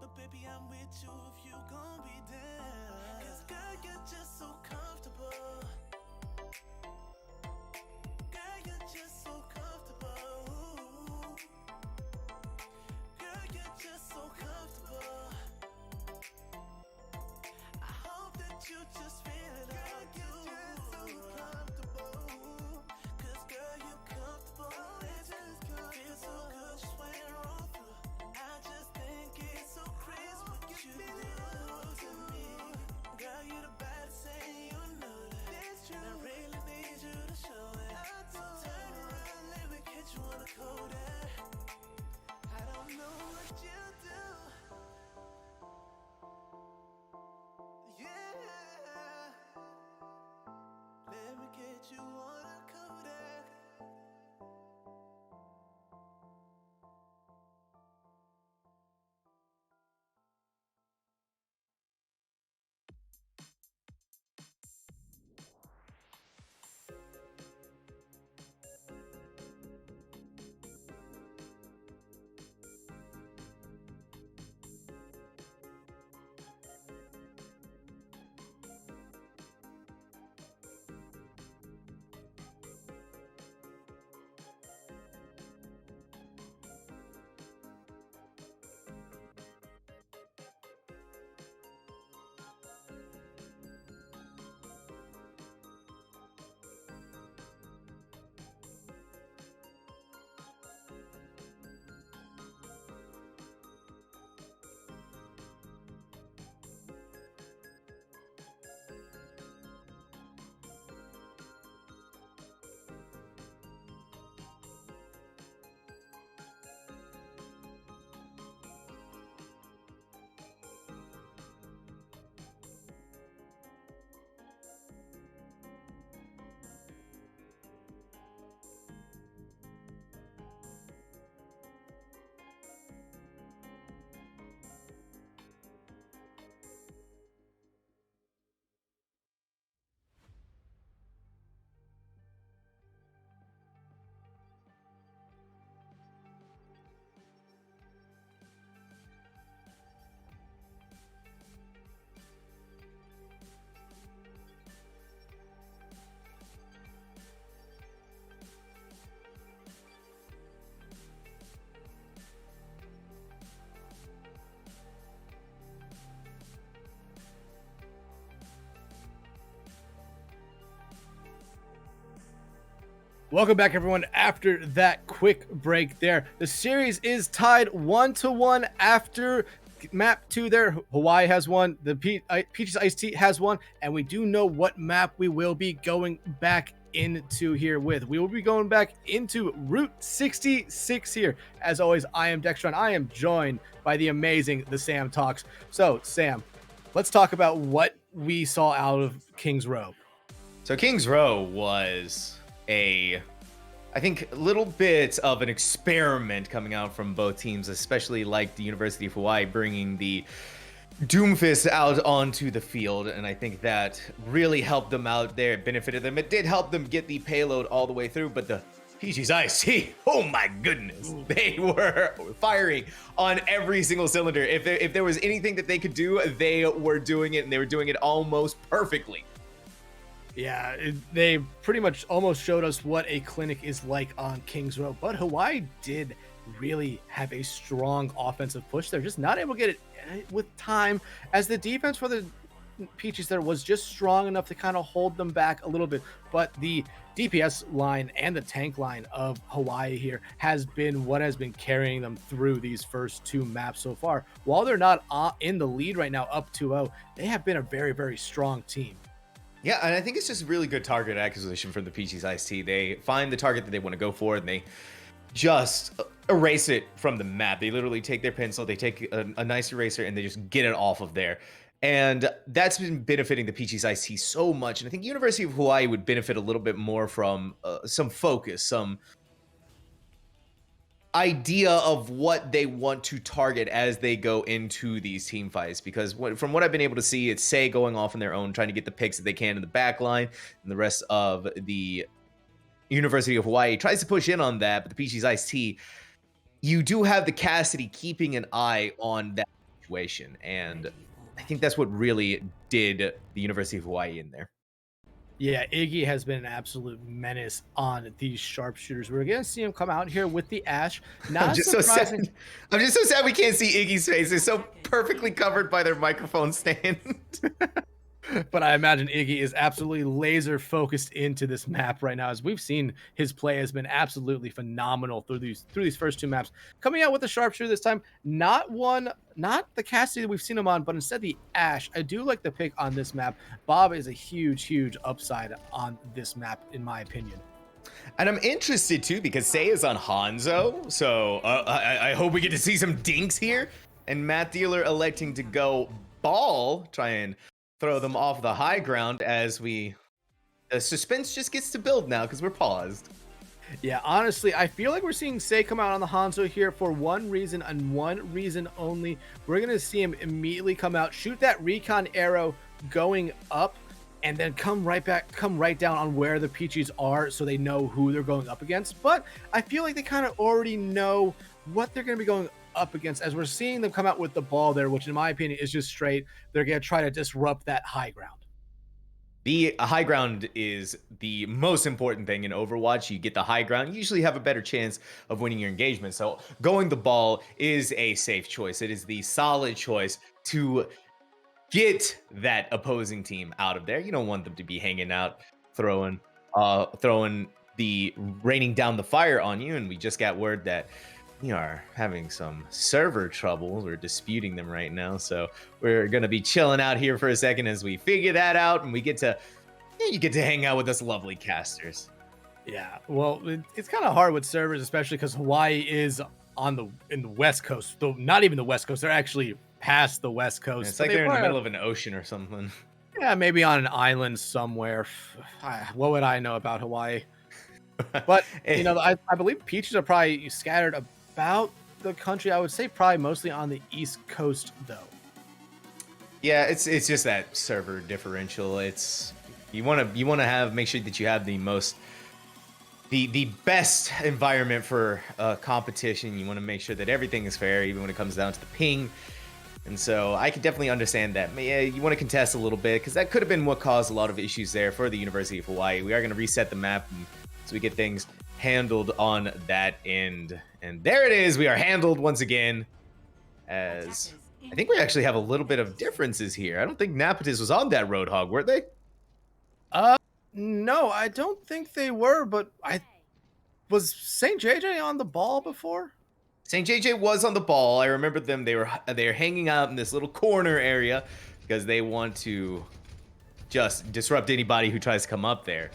But baby, I'm with you if you gon' be down. 'Cause girl, you're just so comfortable. Girl, you're just so comfortable. Girl, you're just so comfortable. I hope that you just feel it all too. Cause girl, you're comfortable. It just feels so good just when I roll through. I just think it's so crazy what you do to me. Girl, you're the baddest thing, you know that. Welcome back, everyone. After that quick break there, the series is tied 1-1 after map 2 there. Hawaii has won, the Peachis Iced Tea has won, and we do know what map we will be going back into here with. We will be going back into Route 66 here. As always, I am Dextron. I am joined by the amazing The Sam Talks. So, Sam, let's talk about what we saw out of Kings Row. So Kings Row was I think a little bit of an experiment coming out from both teams, especially like the University of Hawaii bringing the Doomfist out onto the field. And I think that really helped them out there. It benefited them. It did help them get the payload all the way through, but the Peachis IC, oh my goodness, they were firing on every single cylinder. If there was anything that they could do, they were doing it, and they were doing it almost perfectly. Yeah, they pretty much almost showed us what a clinic is like on Kings Row, but Hawaii did really have a strong offensive push. They're just not able to get it with time, as the defense for the Peaches there was just strong enough to kind of hold them back a little bit. But the DPS line and the tank line of Hawaii here has been what has been carrying them through these first two maps so far. While they're not in the lead right now, up 2-0, they have been a very, very strong team. Yeah, and I think it's just really good target acquisition from the Peachis Iced Tea. They find the target that they want to go for, and they just erase it from the map. They literally take their pencil, they take a nice eraser, and they just get it off of there. And that's been benefiting the Peachis Iced Tea so much. And I think University of Hawaii would benefit a little bit more from some focus, some idea of what they want to target as they go into these team fights, because from what I've been able to see, it's Say going off on their own, trying to get the picks that they can in the back line, and the rest of the University of Hawaii tries to push in on that. But the Peachis Iced Tea, you do have the Cassidy keeping an eye on that situation, and I think that's what really did the University of Hawaii in there. Yeah, Iggy has been an absolute menace on these sharpshooters. We're going to see him come out here with the Ash. Not I'm just surprising. so sad. I'm just so sad we can't see Iggy's face. They're so perfectly covered by their microphone stand. But I imagine Iggy is absolutely laser focused into this map right now, as we've seen his play has been absolutely phenomenal through these first two maps. Coming out with the sharpshooter this time, not the Cassidy that we've seen him on, but instead the Ash. I do like the pick on this map. Bob is a huge upside on this map, in my opinion. And I'm interested too, because Say is on Hanzo, so I hope we get to see some dinks here. And Matt Dealer electing to go ball, try and throw them off the high ground as the suspense just gets to build now because we're paused. Yeah, honestly, I feel like we're seeing Say come out on the Hanzo here for one reason and one reason only. We're going to see him immediately come out, shoot that recon arrow going up, and then come right down on where the Peachies are so they know who they're going up against. But I feel like they kind of already know what they're going to be going up against, as we're seeing them come out with the ball there, which in my opinion is just straight. They're going to try to disrupt that high ground. The high ground is the most important thing in Overwatch. You get the high ground, you usually have a better chance of winning your engagement. So going the ball is a safe choice. It is the solid choice to get that opposing team out of there. You don't want them to be hanging out, throwing the raining down the fire on you. And we just got word that we are having some server trouble. We're disputing them right now, so we're gonna be chilling out here for a second as we figure that out, and you get to hang out with us lovely casters. Yeah, well, it's kind of hard with servers, especially because Hawaii is in the West Coast. Though not even the West Coast, they're actually past the West Coast. It's like they're in the middle of an ocean or something. Yeah, maybe on an island somewhere. What would I know about Hawaii? But you know, I believe Peaches are probably scattered about the country. I would say probably mostly on the East Coast though. Yeah, it's just that server differential. It's you want to make sure that you have the best environment for competition. You want to make sure that everything is fair, even when it comes down to the ping. And so I can definitely understand that. Yeah, you want to contest a little bit, because that could have been what caused a lot of issues there for the University of Hawaii. We are going to reset the map so we get things handled on that end. And there it is. We are handled once again, as I think we actually have a little bit of differences here. I don't think Napatis was on that Roadhog, were they? No, I don't think they were, but Was St. JJ on the ball before? St. JJ was on the ball. I remember them. They were hanging out in this little corner area because they want to just disrupt anybody who tries to come up there.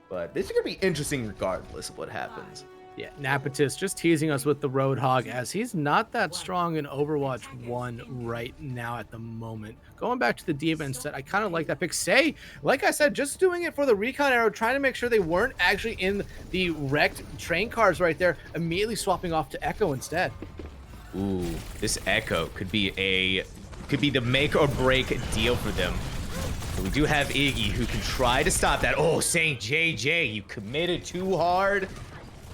But this is gonna be interesting regardless of what happens. Yeah, Napatis just teasing us with the Roadhog as he's not that strong in Overwatch 1 right now at the moment. Going back to the Diva instead, I kind of like that pick. Say, like I said, just doing it for the recon arrow, trying to make sure they weren't actually in the wrecked train cars right there, immediately swapping off to Echo instead. Ooh, this Echo could be the make or break deal for them. But we do have Iggy who can try to stop that. Oh, St. JJ, you committed too hard.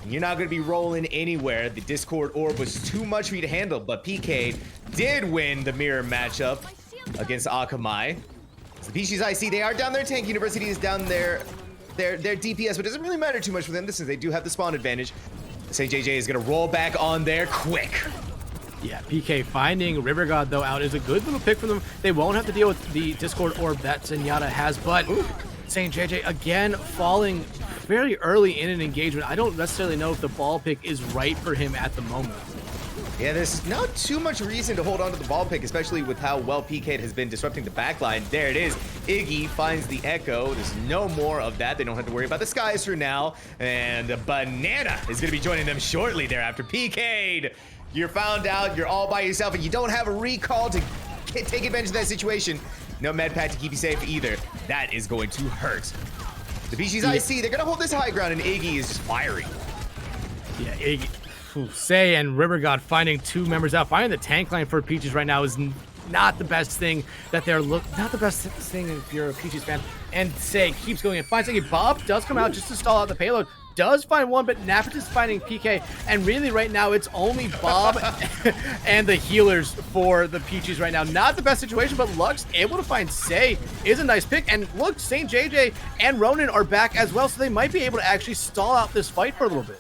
You're not going to be rolling anywhere. The Discord orb was too much for you to handle, but PK did win the mirror matchup against Akamai. So the Peachis IC, they are down there. Tank University is down there. Their DPS, but it doesn't really matter too much for them since they do have the spawn advantage. St. JJ is going to roll back on there quick. Yeah, PK finding River God, though, out is a good little pick for them. They won't have to deal with the Discord orb that Zenyatta has, but St. JJ again falling very early in an engagement. I don't necessarily know if the ball pick is right for him at the moment. Yeah, there's not too much reason to hold on to the ball pick, especially with how well PK has been disrupting the backline. There it is. Iggy finds the Echo. There's no more of that. They don't have to worry about the skies for now. And Banana is going to be joining them shortly thereafter. PK'd. You're found out. You're all by yourself, and you don't have a recall to take advantage of that situation. No med pack to keep you safe either. That is going to hurt. The Peachis IC, they're going to hold this high ground, and Iggy is just firing. Yeah, Iggy. Say and River God finding two members out. Finding the tank line for Peachis right now is not the best thing that they're not the best thing if you're a Peachis fan. And Say keeps going and finds Iggy. Bob does come out just to stall out the payload. Does find one, but Napatis is finding PK. And really right now it's only Bob and the healers for the Peachis right now. Not the best situation, but Lux able to find Say is a nice pick. And look, St. JJ and Ronan are back as well, so they might be able to actually stall out this fight for a little bit.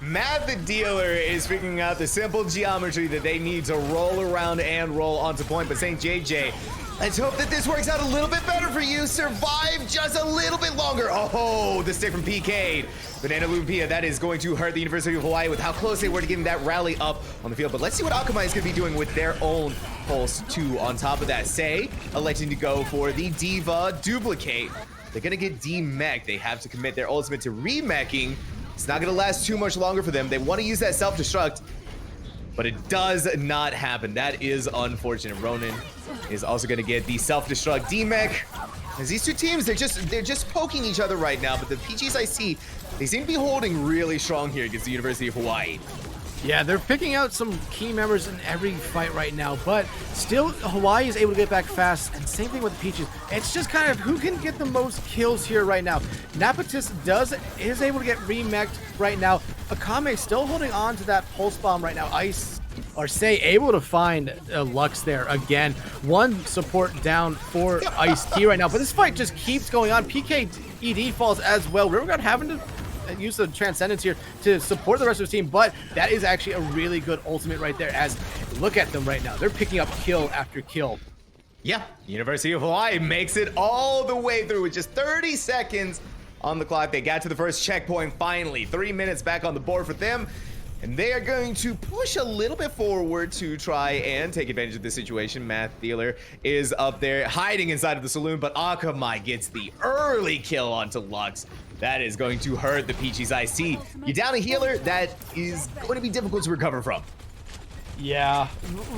Matt the dealer is figuring out the simple geometry that they need to roll around and roll onto point, but St. JJ, let's hope that this works out a little bit better for you. Survive just a little bit longer. Oh, the stick from PK. Banana Lumpia, that is going to hurt the University of Hawaii with how close they were to getting that rally up on the field. But let's see what Akamai is going to be doing with their own Pulse 2 on top of that. Say, electing to go for the Diva duplicate. They're going to get demech. They have to commit their ultimate to remeching. It's not going to last too much longer for them. They want to use that self-destruct, but it does not happen. That is unfortunate. Ronan is also going to get the self-destruct demech. As these two teams, they're just poking each other right now, but the Peachis IC, they seem to be holding really strong here against the University of Hawaii. Yeah, they're picking out some key members in every fight right now, but still Hawaii is able to get back fast, and same thing with the Peachis. It's just kind of who can get the most kills here right now. Napatis is able to get remech'd right now. Akame still holding on to that pulse bomb right now. Ice, or Say, able to find Lux there again. One support down for Ice-T right now, but this fight just keeps going on. PK ED falls as well. Riverguard having to use the Transcendence here to support the rest of the team, but that is actually a really good ultimate right there. As look at them right now, they're picking up kill after kill. Yeah, University of Hawaii makes it all the way through with just 30 seconds on the clock. They got to the first checkpoint finally. 3 minutes back on the board for them, and they are going to push a little bit forward to try and take advantage of this situation. Matt Dealer is up there hiding inside of the saloon, but Akamai gets the early kill onto Lux. That is going to hurt the Peachis IC. You down a healer, that is going to be difficult to recover from. Yeah,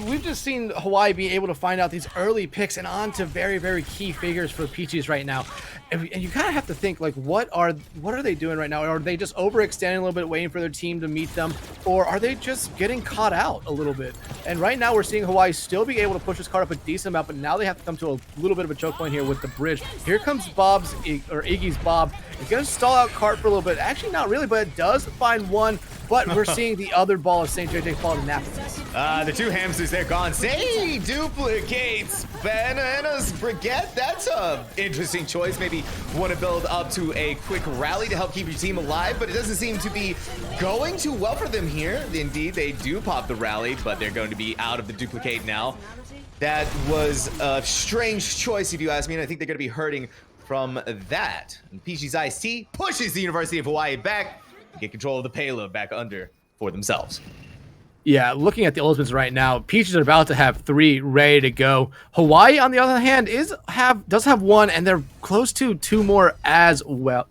we've just seen Hawaii be able to find out these early picks and on to very, very key figures for Peachis right now. And you kind of have to think, like, what are they doing right now? Are they just overextending a little bit, waiting for their team to meet them? Or are they just getting caught out a little bit? And right now we're seeing Hawaii still be able to push this card up a decent amount, but now they have to come to a little bit of a choke point here with the bridge. Here comes Iggy's Bob. It's going to stall out Cart for a little bit. Actually, not really, but it does find one. But we're seeing the other ball of St. JJ fall to Napatis. The two hamsters, they're gone. Say duplicates Banana's Brigette. That's a interesting choice. Maybe want to build up to a quick rally to help keep your team alive, but it doesn't seem to be going too well for them here. Indeed, they do pop the rally, but they're going to be out of the duplicate now. That was a strange choice, if you ask me, and I think they're going to be hurting from that. And Peachis IC pushes the University of Hawaii back. and get control of the payload back under for themselves. Yeah, looking at the ultimates right now, Peachis are about to have 3 ready to go. Hawaii, on the other hand, does have 1, and they're close to 2 more as well.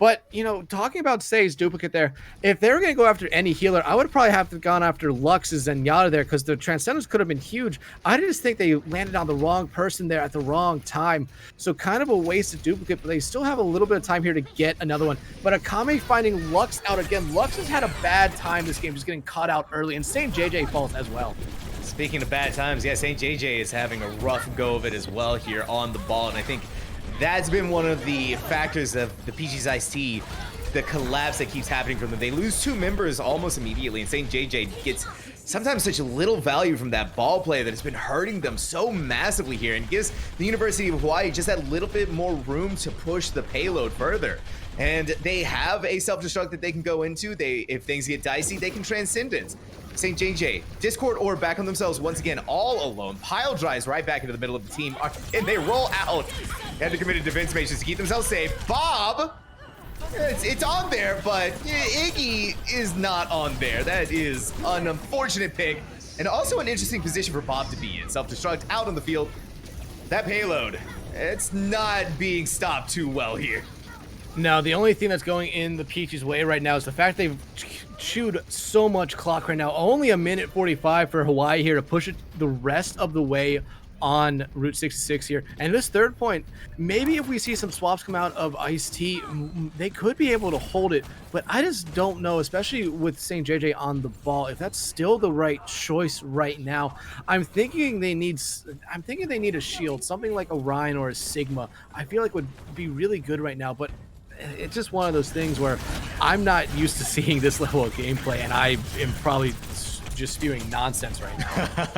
But, you know, talking about Say's duplicate there, if they were going to go after any healer, I would probably have to gone after Lux's Zenyatta there, because the Transcendence could have been huge. I just think they landed on the wrong person there at the wrong time. So kind of a wasted duplicate, but they still have a little bit of time here to get another one. But Akame finding Lux out again. Lux has had a bad time this game, just getting caught out early, and St. JJ falls as well. Speaking of bad times, yeah, St. JJ is having a rough go of it as well here on the ball, and I think that's been one of the factors of the Peachis Ice-T, the collapse that keeps happening from them. They lose 2 members almost immediately, and St. JJ gets sometimes such little value from that ball play that it's been hurting them so massively here, and gives the University of Hawaii just that little bit more room to push the payload further. And they have a self-destruct that they can go into. If things get dicey, they can Transcendence. St. JJ, Discord Orb back on themselves once again, all alone. Pile drives right back into the middle of the team, and they roll out. They had to commit a defense matrix to keep themselves safe. Bob, it's on there, but Iggy is not on there. That is an unfortunate pick, and also an interesting position for Bob to be in. Self-destruct out on the field. That payload, it's not being stopped too well here. Now, the only thing that's going in the Peach's way right now is the fact they've chewed so much clock right now. Only 1:45 for Hawaii here to push it the rest of the way on Route 66 here. And this third point, maybe if we see some swaps come out of Ice-T, they could be able to hold it, but I just don't know, especially with St. JJ on the ball, if that's still the right choice right now. I'm thinking they need a shield, something like a Ryan or a Sigma. I feel like would be really good right now, but it's just one of those things where I'm not used to seeing this level of gameplay, and I am probably just spewing nonsense right now.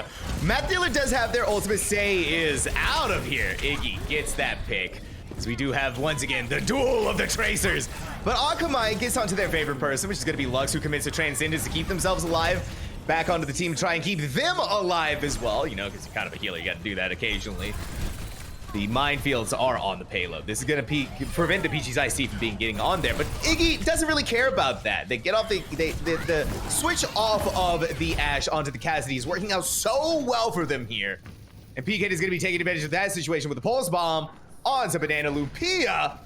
Matt Dealer does have their ultimate. Say is out of here. Iggy gets that pick, as we do have once again the duel of the Tracers. But Akamai gets onto their favorite person, which is going to be Lux, who commits a Transcendence to keep themselves alive. Back onto the team to try and keep them alive as well, you know, because you're kind of a healer, you got to do that occasionally. The minefields are on the payload. This is going to prevent the Peachis Ice-T from getting on there, but Iggy doesn't really care about that. They get off the switch off of the Ashe onto the Cassidy is working out so well for them here. And PK is going to be taking advantage of that situation with the Pulse Bomb onto Banana Lupia.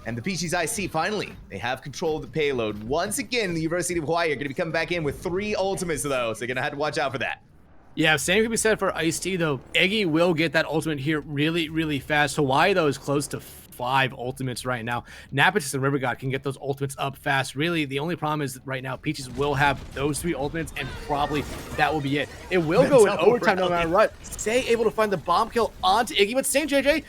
And the Peachis Ice-T, finally, they have control of the payload. Once again, the University of Hawaii are going to be coming back in with 3 ultimates, though, so they're going to have to watch out for that. Yeah, same can be said for Ice-T, though. Iggy will get that ultimate here really, really fast. Hawaii, though, is close to 5 ultimates right now. Napitus and River God can get those ultimates up fast. Really, the only problem is that right now, Peachis will have those 3 ultimates, and probably that will be it. It will go in overtime no matter what. Say able to find the bomb kill onto Iggy, but St. JJ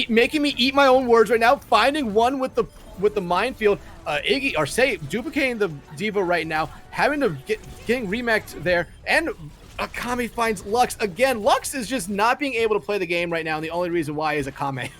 making me eat my own words right now, finding one with the minefield. Iggy, or Say, duplicating the Diva right now, having to getting remexed there, and Akame finds Lux again. Lux is just not being able to play the game right now, and the only reason why is Akame.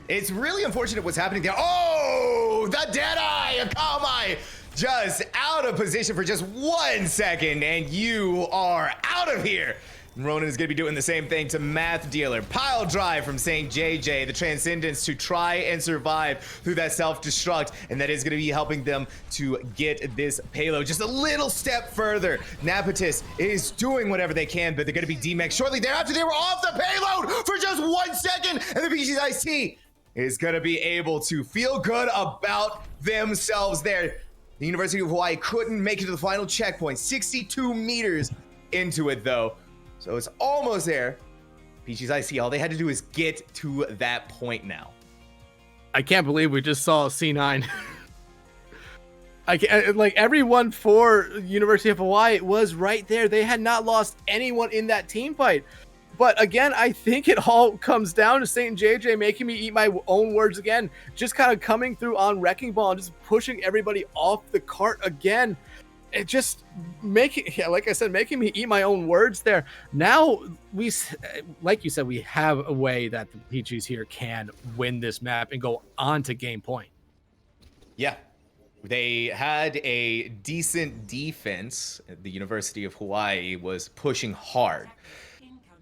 It's really unfortunate what's happening there. Oh, the Deadeye Akame just out of position for just 1 second, and you are out of here. Ronan is going to be doing the same thing to Math Dealer. Pile drive from St. JJ, the Transcendence to try and survive through that self-destruct, and that is going to be helping them to get this payload just a little step further. Napitus is doing whatever they can, but they're going to be DMX shortly thereafter. They were off the payload for just 1 second, and the Peachis Ice-T is going to be able to feel good about themselves there. The University of Hawaii couldn't make it to the final checkpoint, 62 meters into it, though. So it's almost there. Peachis Ice-T, all they had to do is get to that point now. I can't believe we just saw C9. I can't, like, everyone for University of Hawaii was right there. They had not lost anyone in that team fight. But again, I think it all comes down to St. JJ making me eat my own words again. Just kind of coming through on Wrecking Ball and just pushing everybody off the cart again. It just like I said, making me eat my own words there. Now like you said, we have a way that the Peaches here can win this map and go on to game point. Yeah, they had a decent defense. The University of Hawaii was pushing hard,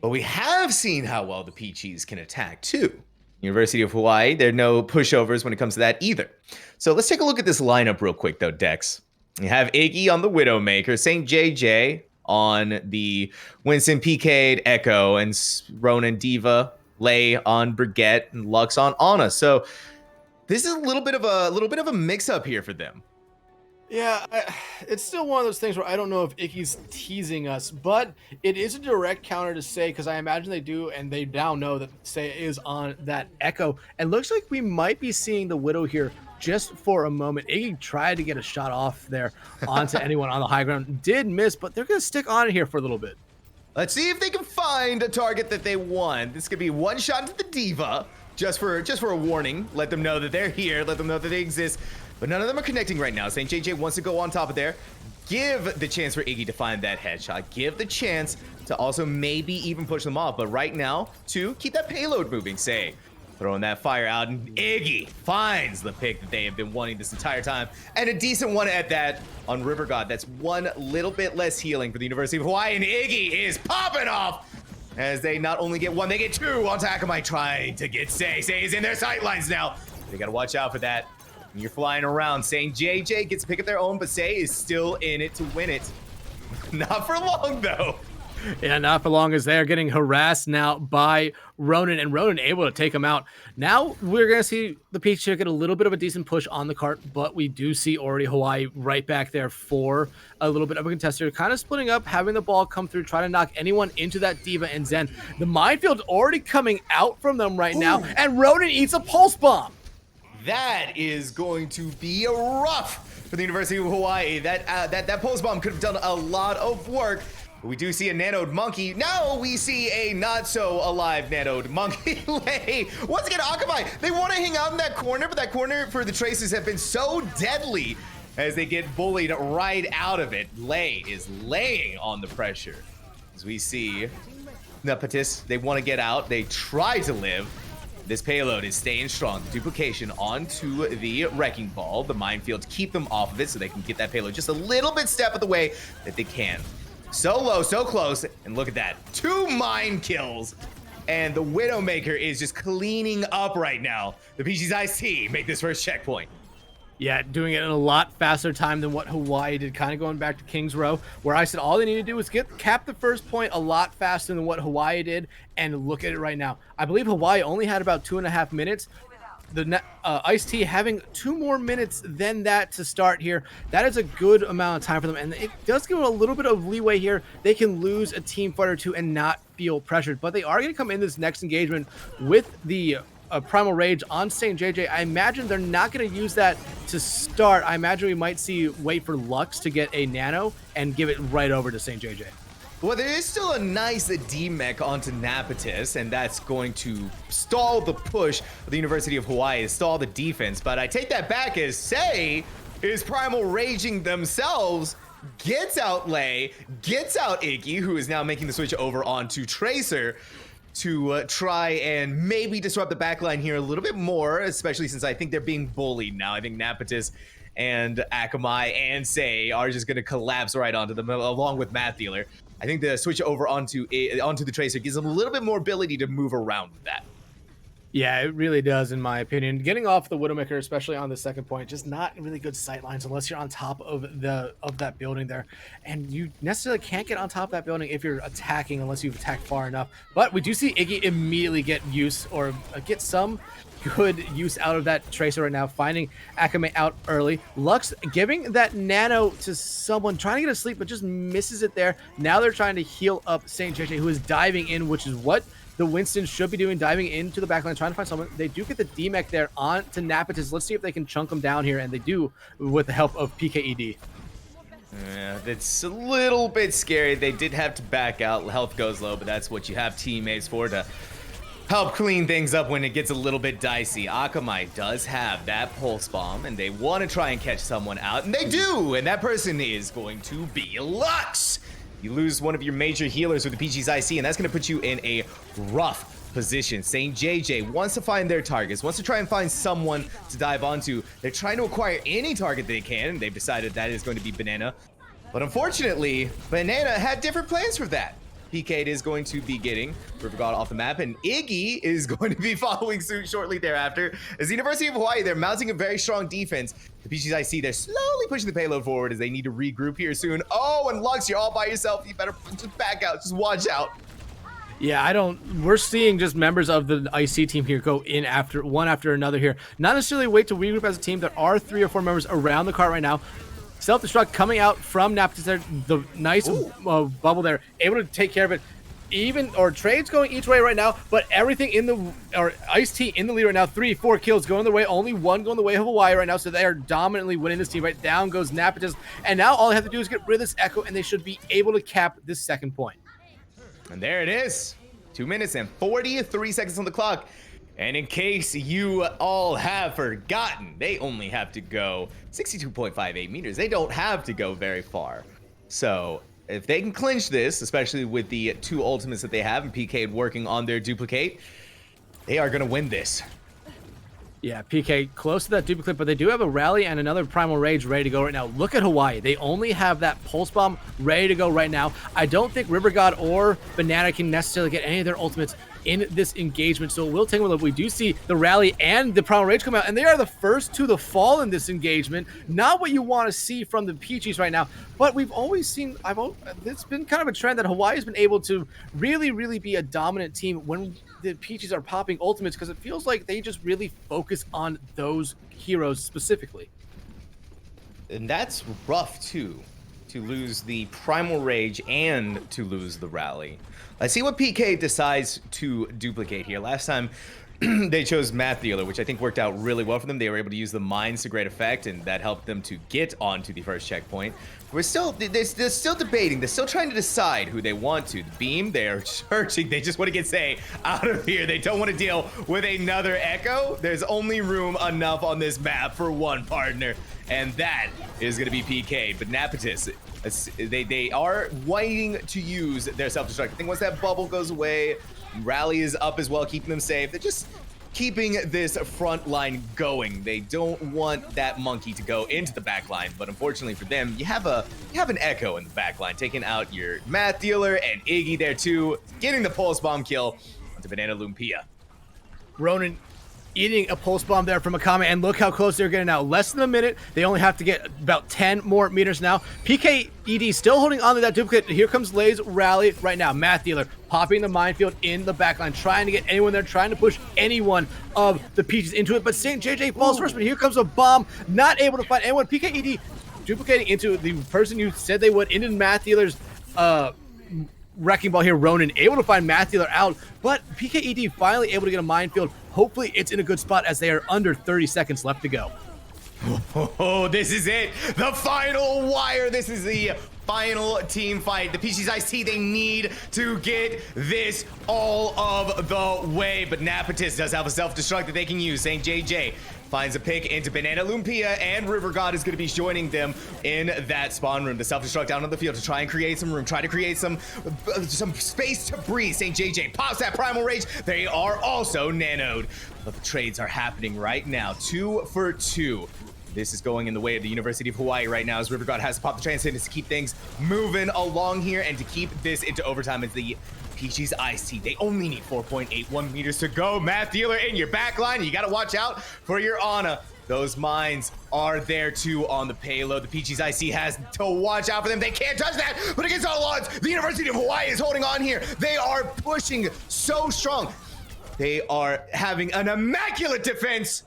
but we have seen how well the Peaches can attack too. University of Hawaii, there are no pushovers when it comes to that either. So let's take a look at this lineup real quick, though, Dex. You have Iggy on the Widowmaker, St. JJ on the Winston PK Echo, and Ronan Diva, Lay on Brigitte, and Lux on Ana. So this is a little bit of a mix-up here for them. Yeah, it's still one of those things where I don't know if Icky's teasing us, but it is a direct counter to Say, because I imagine they do, and they now know that Say is on that Echo. And looks like we might be seeing the Widow here just for a moment. Iggy tried to get a shot off there onto anyone on the high ground. Did miss, but they're going to stick on it here for a little bit. Let's see if they can find a target that they want. This could be one shot to the Diva, just for a warning. Let them know that they're here. Let them know that they exist. But none of them are connecting right now. St. JJ wants to go on top of there. Give the chance for Iggy to find that headshot. Give the chance to also maybe even push them off. But right now, to keep that payload moving, Say. Throwing that fire out, and Iggy finds the pick that they have been wanting this entire time. And a decent one at that on River God. That's one little bit less healing for the University of Hawaii, and Iggy is popping off as they not only get one, they get two on Takamai trying to get Say. Say is in their sight lines now. They gotta watch out for that. When you're flying around, St. JJ gets to pick up their own, but Say is still in it to win it. Not for long, though. Yeah, not for long, as they're getting harassed now by Ronan, and Ronan able to take him out. Now we're going to see the Peach here get a little bit of a decent push on the cart, but we do see already Hawaii right back there for a little bit of a contester, kind of splitting up, having the ball come through, trying to knock anyone into that Diva and Zen. The minefield already coming out from them right now, and Ronan eats a pulse bomb. That is going to be rough for the University of Hawaii. That pulse bomb could have done a lot of work. We do see a nanoed monkey. Now we see a not so alive nanoed monkey. Lay. Once again, Akamai, they want to hang out in that corner, but that corner for the Traces have been so deadly as they get bullied right out of it. Lay is laying on the pressure. As we see Nepotis, they want to get out. They try to live. This payload is staying strong. The duplication onto the wrecking ball. The minefields keep them off of it so they can get that payload just a little bit step of the way that they can. So low, so close, and look at that. 2 mine kills, and the Widowmaker is just cleaning up right now. The Peachis IC make this first checkpoint. Yeah, doing it in a lot faster time than what Hawaii did, kind of going back to King's Row, where I said all they need to do was cap the first point a lot faster than what Hawaii did, and look at it right now. I believe Hawaii only had about 2.5 minutes. The Ice-T having 2 more minutes than that to start here. That is a good amount of time for them, and it does give them a little bit of leeway here. They can lose a team fight or two and not feel pressured, but they are going to come in this next engagement with the Primal Rage on St. JJ. I imagine they're not going to use that to start. I imagine we might wait for Lux to get a nano and give it right over to St. JJ. Well, there is still a nice D-mech onto Nepotis, and that's going to stall the push of the University of Hawaii, to stall the defense. But I take that back as Say is Primal Raging themselves, gets out Lay, gets out Iggy, who is now making the switch over onto Tracer to try and maybe disrupt the backline here a little bit more, especially since I think they're being bullied now. I think Nepotis and Akamai and Say are just going to collapse right onto them, along with Math Dealer. I think the switch over onto the Tracer gives them a little bit more ability to move around with that. Yeah, it really does, in my opinion. Getting off the Widowmaker, especially on the second point, just not really good sight lines unless you're on top of that building there. And you necessarily can't get on top of that building if you're attacking unless you've attacked far enough. But we do see Iggy immediately get some good use out of that Tracer right now, finding Akame out early. Lux giving that nano to someone, trying to get asleep, but just misses it there. Now they're trying to heal up St. JJ, who is diving in, which is what the Winston should be doing, diving into the backline, trying to find someone. They do get the D-mech there on to Nepotis. Let's see if they can chunk them down here, and they do with the help of PKED. Yeah, that's a little bit scary. They did have to back out. Health goes low, but that's what you have teammates for, to help clean things up when it gets a little bit dicey. Akamai does have that pulse bomb, and they want to try and catch someone out, and they do, and that person is going to be Lux. You lose one of your major healers with the Peachis IC, and that's going to put you in a rough position. St. JJ wants to find their targets, wants to try and find someone to dive onto. They're trying to acquire any target they can, and they've decided that is going to be Banana. But unfortunately, Banana had different plans for that. PK is going to be getting River God off the map, and Iggy is going to be following suit shortly thereafter. As the University of Hawaii, they're mounting a very strong defense. The Peachis I see, they're slowly pushing the payload forward as they need to regroup here soon. Oh, and Lux, you're all by yourself. You better just back out. Just watch out. Yeah, we're seeing just members of the IC team here go in after one after another here. Not necessarily wait to regroup as a team. There are 3 or 4 members around the cart right now. Self-destruct coming out from Napatis there, the nice bubble there, able to take care of it. Trades going each way right now, but everything in the Ice-T in the lead right now. 3, 4 kills going their way, only 1 going the way of Hawaii right now, so they are dominantly winning this team. Right down goes Napatis, and now all they have to do is get rid of this Echo, and they should be able to cap this second point. And there it is. 2 minutes and 43 seconds on the clock. And in case you all have forgotten, they only have to go 62.58 meters. They don't have to go very far. So if they can clinch this, especially with the 2 ultimates that they have and PK working on their duplicate, they are going to win this. Yeah, PK close to that duplicate, but they do have a rally and another Primal Rage ready to go right now. Look at Hawaii. They only have that Pulse Bomb ready to go right now. I don't think River God or Banana can necessarily get any of their ultimates in this engagement, so it will take a look. We do see the rally and the Primal Rage come out, and they are the first to the fall in this engagement. Not what you want to see from the Peachis right now, but we've always seen, it's been kind of a trend that Hawaii has been able to really be a dominant team when the Peachis are popping ultimates, because it feels like they just really focus on those heroes specifically. And that's rough too, to lose the Primal Rage and to lose the rally. Let's see what PK decides to duplicate here. Last time they chose Math Dealer, which I think worked out really well for them. They were able to use the mines to great effect, and that helped them to get onto the first checkpoint. They're still debating. They're still trying to decide who they want to. The Beam, they're searching. They just want to get Say out of here. They don't want to deal with another Echo. There's only room enough on this map for one partner, and that is going to be PK. But Napatis, they are waiting to use their self-destruct. I think once that bubble goes away, rally is up as well, keeping them safe. They're just keeping this front line going. They don't want that monkey to go into the back line, but unfortunately for them, you have an Echo in the back line, taking out your Math Dealer and Iggy there too, getting the Pulse Bomb kill onto Banana Lumpia. Ronan eating a Pulse Bomb there from Akame, and look how close they're getting now. Less than a minute. They only have to get about 10 more meters now. PKED still holding on to that duplicate. Here comes Lay's rally right now. Math Dealer popping the minefield in the backline, trying to get anyone there, trying to push anyone of the Peaches into it, but St. JJ falls first, but here comes a bomb, not able to find anyone. PKED duplicating into the person you said they would, into Math Dealer's wrecking ball here. Ronan able to find Math Dealer out, but PKED finally able to get a minefield. Hopefully it's in a good spot as they are under 30 seconds left to go. Oh, this is it. The final wire. This is the final team fight. The Peachis Ice-T, they need to get this all of the way, but Napatis does have a self-destruct that they can use. St. JJ finds a pick into Banana Lumpia, and River God is going to be joining them in that spawn room. The self-destruct down on the field to try and create some room, try to create some space to breathe. St. JJ pops that Primal Rage. They are also nanoed, but the trades are happening right now. 2 for 2. This is going in the way of the University of Hawaii right now, as River God has to pop the Transcendence to keep things moving along here and to keep this into overtime as the Peachis Ice-T. They only need 4.81 meters to go. Math Dealer in your back line. You got to watch out for your Ana. Those mines are there too on the payload. The Peachis Ice-T has to watch out for them. They can't touch that, but against all odds, the University of Hawaii is holding on here. They are pushing so strong. They are having an immaculate defense.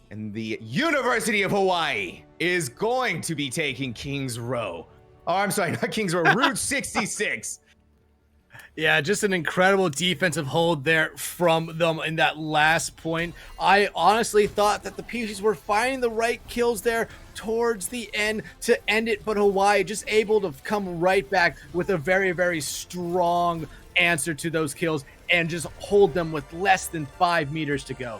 And the University of Hawaii is going to be taking Kings Row. Oh, I'm sorry, not Kings Row, Route 66. Yeah, just an incredible defensive hold there from them in that last point. I honestly thought that the Peachis were finding the right kills there towards the end to end it, but Hawaii just able to come right back with a very strong answer to those kills and just hold them with less than 5 meters to go.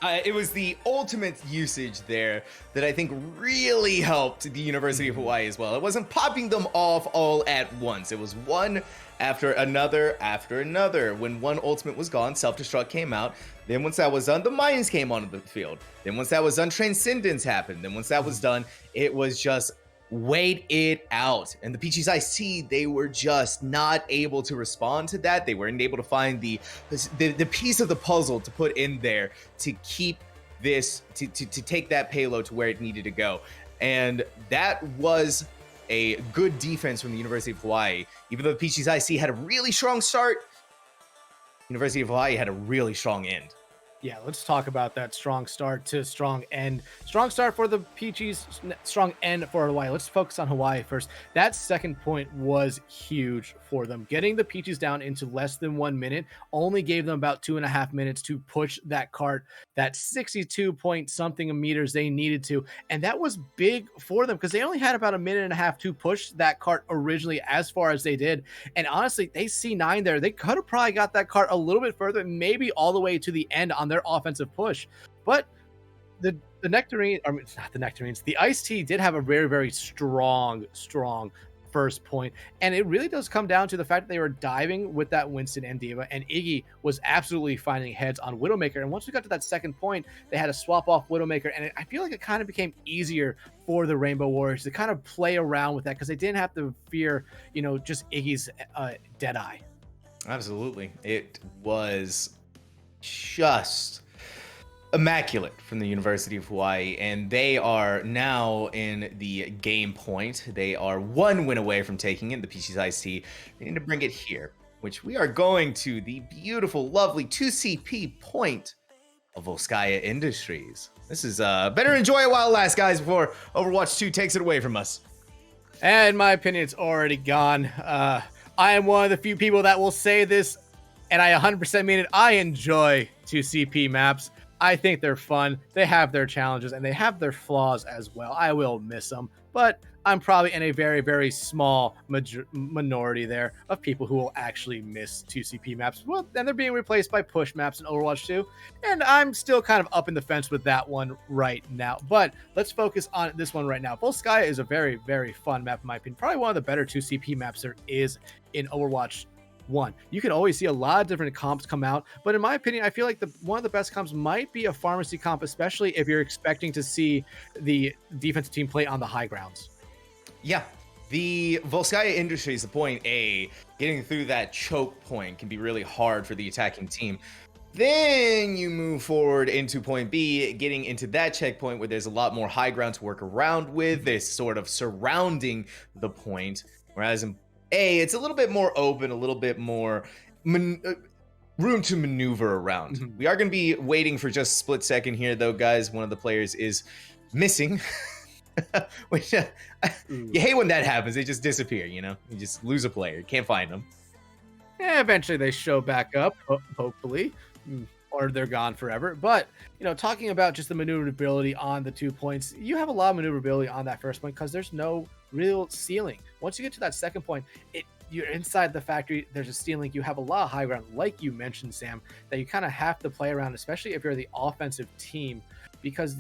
It was the ultimate usage there that I think really helped the University of Hawaii as well. It wasn't popping them off all at once. It was one after another after another. When one ultimate was gone, self-destruct came out. Then once that was done, the mines came onto the field. Then once that was done, Transcendence happened. Then once that was done, it was just wait it out. And the Peachis IC, they were just not able to respond to that. They weren't able to find the piece of the puzzle to put in there to keep this, to take that payload to where it needed to go. And that was a good defense from the University of Hawaii. Even though the Peachis IC had a really strong start, University of Hawaii had a really strong end. Yeah, let's talk about that strong start to strong end. Strong start for the Peachies, strong end for Hawaii. Let's focus on Hawaii first. That second point was huge for them. Getting the Peachies down into less than 1 minute only gave them about 2.5 minutes to push that cart, that 62 point something meters they needed to. And that was big for them because they only had about 1.5 minutes to push that cart originally as far as they did. And honestly, they C9 there. They could have probably got that cart a little bit further, maybe all the way to the end on their offensive push. But the Nectarine, I mean, not the Nectarines, the Ice Tea did have a very, very strong first point. And it really does come down to the fact that they were diving with that Winston and Diva, and Iggy was absolutely finding heads on Widowmaker. And once we got to that second point, they had to swap off Widowmaker, and I feel like it kind of became easier for the Rainbow Warriors to kind of play around with that because they didn't have to fear, you know, just Iggy's Deadeye. Absolutely. It was just immaculate from the University of Hawaii, and they are now in the game point. They are 1 win away from taking it. The Peachis IC, they need to bring it here, which we are going to the beautiful, lovely 2CP point of Volskaya Industries. This is better enjoy it while it lasts, guys, before Overwatch 2 takes it away from us. And in my opinion, it's already gone. I am one of the few people that will say this, and I 100% mean it. I enjoy 2CP maps. I think they're fun. They have their challenges, and they have their flaws as well. I will miss them, but I'm probably in a very, very small minority there of people who will actually miss 2CP maps. Well, then they're being replaced by push maps in Overwatch 2, and I'm still kind of up in the fence with that one right now. But let's focus on this one right now. Volskaya is a very, very fun map, in my opinion. Probably one of the better 2CP maps there is in Overwatch 1. You can always see a lot of different comps come out, but in my opinion, I feel like one of the best comps might be a pharmacy comp, especially if you're expecting to see the defensive team play on the high grounds. Yeah, the Volskaya Industries, the point A, getting through that choke point can be really hard for the attacking team. Then you move forward into point B, getting into that checkpoint where there's a lot more high ground to work around with, this sort of surrounding the point, whereas in A, it's a little bit more open, a little bit more room to maneuver around. Mm-hmm. We are going to be waiting for just a split second here, though, guys. One of the players is missing. Which you hate when that happens. They just disappear, you know? You just lose a player. You can't find them. Yeah, eventually they show back up, hopefully, or they're gone forever. But, you know, talking about just the maneuverability on the 2 points, you have a lot of maneuverability on that first point because there's no real ceiling. Once you get to that second point, you're inside the factory, there's a ceiling, you have a lot of high ground, like you mentioned, Sam, that you kind of have to play around, especially if you're the offensive team, because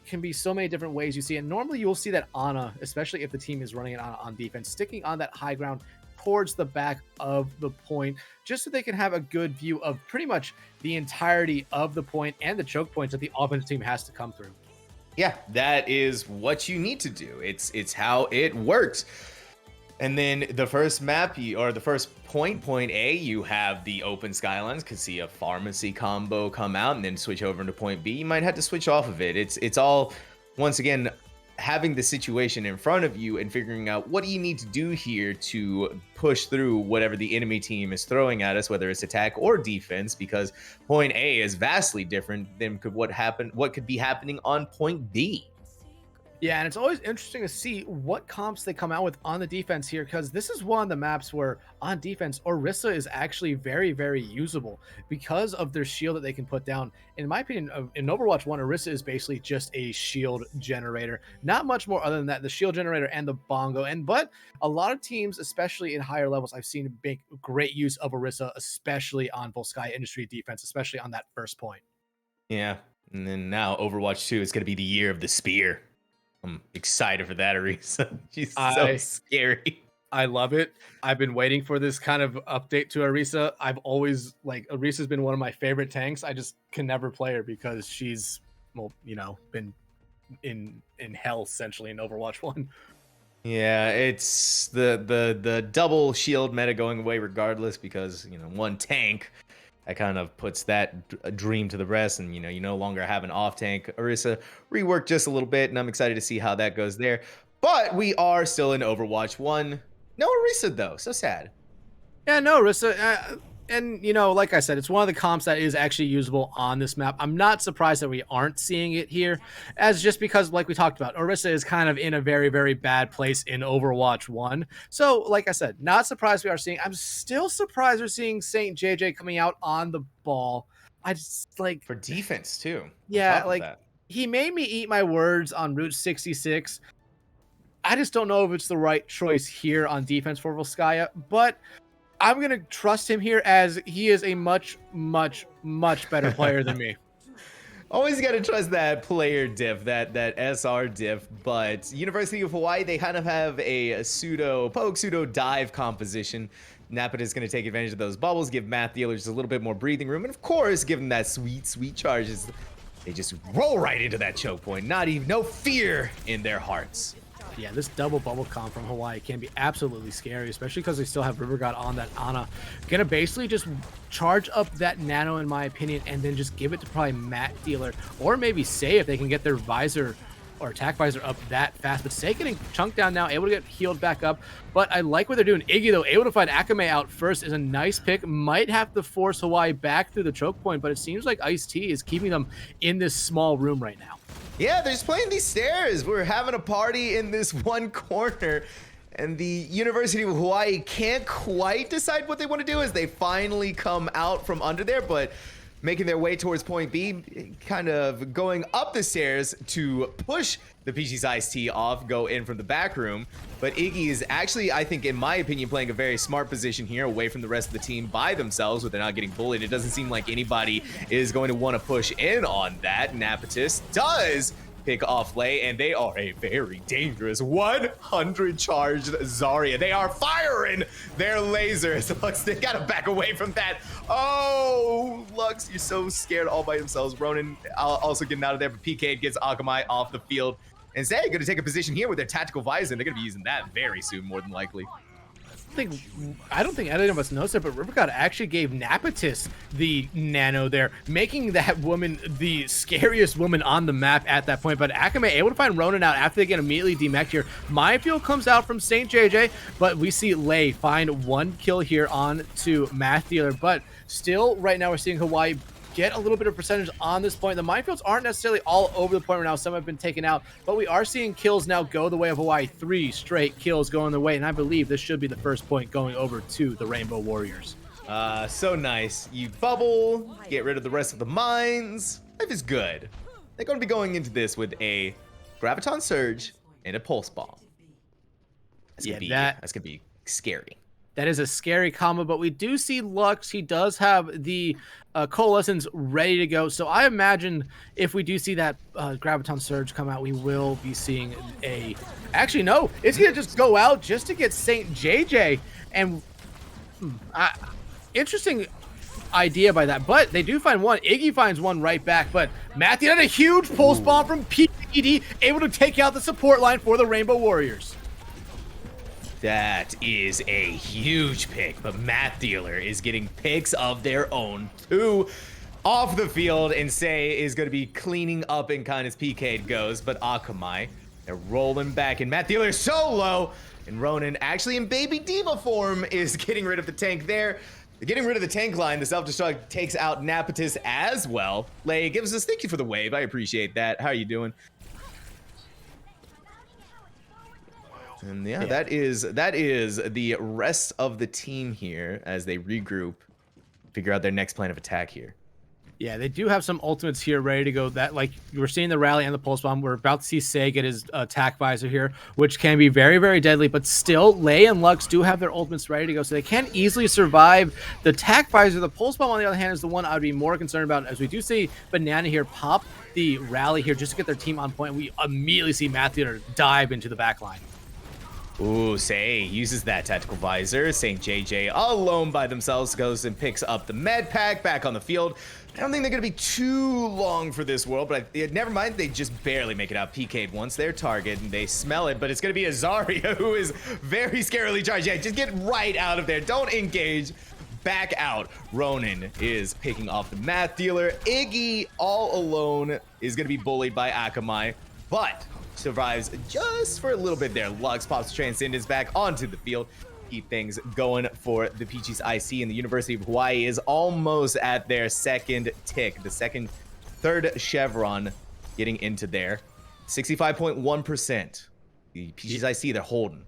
can be so many different ways you see it. Normally you'll see that Ana, especially if the team is running it on defense, sticking on that high ground towards the back of the point, just so they can have a good view of pretty much the entirety of the point and the choke points that the offensive team has to come through. Yeah, that is what you need to do. It's how it works. And then the first map, or the first point A, you have the open skylines. Could see a pharmacy combo come out and then switch over into point B. You might have to switch off of it. It's all, once again, having the situation in front of you and figuring out what do you need to do here to push through whatever the enemy team is throwing at us, whether it's attack or defense, because point A is vastly different than what could be happening on point B. Yeah, and it's always interesting to see what comps they come out with on the defense here, because this is one of the maps where on defense, Orisa is actually very, very usable because of their shield that they can put down. In my opinion, in Overwatch 1, Orisa is basically just a shield generator. Not much more other than that, the shield generator and the bongo. But a lot of teams, especially in higher levels, I've seen make great use of Orisa, especially on Volskaya Industry defense, especially on that first point. Yeah, and then now Overwatch 2 is going to be the year of the spear. I'm excited for that, Orisa. She's so scary. I love it. I've been waiting for this kind of update to Orisa. I've always, Orisa's been one of my favorite tanks. I just can never play her because she's, been in hell, essentially, in Overwatch 1. Yeah, it's the double shield meta going away regardless because, you know, one tank that kind of puts that dream to the rest, and you no longer have an off tank. Orisa reworked just a little bit, and I'm excited to see how that goes there. But we are still in Overwatch 1. No Orisa though, so sad. Yeah, no, Rissa, and like I said, it's one of the comps that is actually usable on this map. I'm not surprised that we aren't seeing it here, as just because, like we talked about, Orisa is kind of in a very, very bad place in Overwatch 1. So, like I said, not surprised we are seeing. I'm still surprised we're seeing Saint JJ coming out on the ball. I just like For defense too. yeah, like he made me eat my words on Route 66. I just don't know if it's the right choice here on defense for Volskaya, but I'm going to trust him here as he is a much, much, much better player than me. Always got to trust that player diff, that SR diff, but University of Hawaii, they kind of have a pseudo poke, pseudo dive composition. Napit is going to take advantage of those bubbles, give math dealers a little bit more breathing room, and of course, give them that sweet, sweet charges. They just roll right into that choke point, no fear in their hearts. Yeah, this double bubble comp from Hawaii can be absolutely scary, especially because they still have River God on that Ana. Gonna basically just charge up that Nano, in my opinion, and then just give it to probably Matt Dealer, or maybe Say if they can get their visor or attack visor up that fast. But Say getting chunked down now, able to get healed back up. But I like what they're doing. Iggy, though, able to find Akame out first is a nice pick. Might have to force Hawaii back through the choke point, but it seems like Ice-T is keeping them in this small room right now. Yeah, they're just playing these stairs. We're having a party in this one corner, and the University of Hawaii can't quite decide what they want to do as they finally come out from under there, but making their way towards point B, kind of going up the stairs to push the Peachis Ice-T off, go in from the back room. But Iggy is actually, I think, in my opinion, playing a very smart position here away from the rest of the team by themselves, where they're not getting bullied. It doesn't seem like anybody is going to want to push in on that. Napatis does pick off Lay, and they are a very dangerous 100 charged Zarya. They are firing their lasers. Lux, they gotta back away from that. Oh, Lux, you're so scared all by themselves. Ronan also getting out of there, but PK gets Akamai off the field. And Zay gonna take a position here with their tactical visor, and they're gonna be using that very soon, more than likely. I don't think any of us knows it, but River God actually gave Napatis the Nano there, making that woman the scariest woman on the map at that point. But Akame able to find Ronan out after they get immediately demeched here. Minefield comes out from Saint JJ, but we see Lay find one kill here on to Math Dealer. But still, right now we're seeing Hawaii get a little bit of percentage on this point. The minefields aren't necessarily all over the point right now. Some have been taken out, but we are seeing kills now go the way of Hawaii. 3 straight kills going the way, and I believe this should be the first point going over to the Rainbow Warriors. So nice. You bubble, get rid of the rest of the mines. Life is good. They're going to be going into this with a Graviton Surge and a Pulse Bomb. That's gonna be scary. That is a scary combo, but we do see Lux. He does have the Coalescence ready to go. So I imagine if we do see that Graviton Surge come out, we will be seeing a... Actually, no. It's going to just go out just to get Saint JJ. And interesting idea by that. But they do find one. Iggy finds one right back. But Matthew had a huge pulse bomb from PED, able to take out the support line for the Rainbow Warriors. That is a huge pick, but Math Dealer is getting picks of their own too off the field, and Say is going to be cleaning up in kind as PK goes, but Akamai, they're rolling back, and Math Dealer is so low, and Ronan, actually in Baby Diva form, is getting rid of the tank there. Getting rid of the tank line, the self-destruct takes out Napatis as well. Lay gives us, thank you for the wave, I appreciate that. How are you doing? And yeah, that is the rest of the team here as they regroup, figure out their next plan of attack here. Yeah, they do have some ultimates here ready to go. That, like, we're seeing the rally and the pulse bomb. We're about to see Say get his attack visor here, which can be very, very deadly. But still, Lay and Lux do have their ultimates ready to go, so they can easily survive the attack visor. The pulse bomb, on the other hand, is the one I would be more concerned about, as we do see Banana here pop the rally here just to get their team on point. We immediately see Matthew dive into the back line. Ooh, Say uses that tactical visor. St. JJ alone by themselves goes and picks up the med pack back on the field. I don't think they're going to be too long for this world, but never mind. They just barely make it out. PK'd once their target, and they smell it, but it's going to be Azaria, who is very scarily charged. Yeah, just get right out of there. Don't engage. Back out. Ronin is picking off the math dealer. Iggy, all alone, is going to be bullied by Akamai, but survives just for a little bit there. Lux pops Transcendence back onto the field. Keep things going for the Peachis IC, and the University of Hawaii is almost at their second tick. The third chevron getting into there. 65.1%. The Peachis IC, they're holding.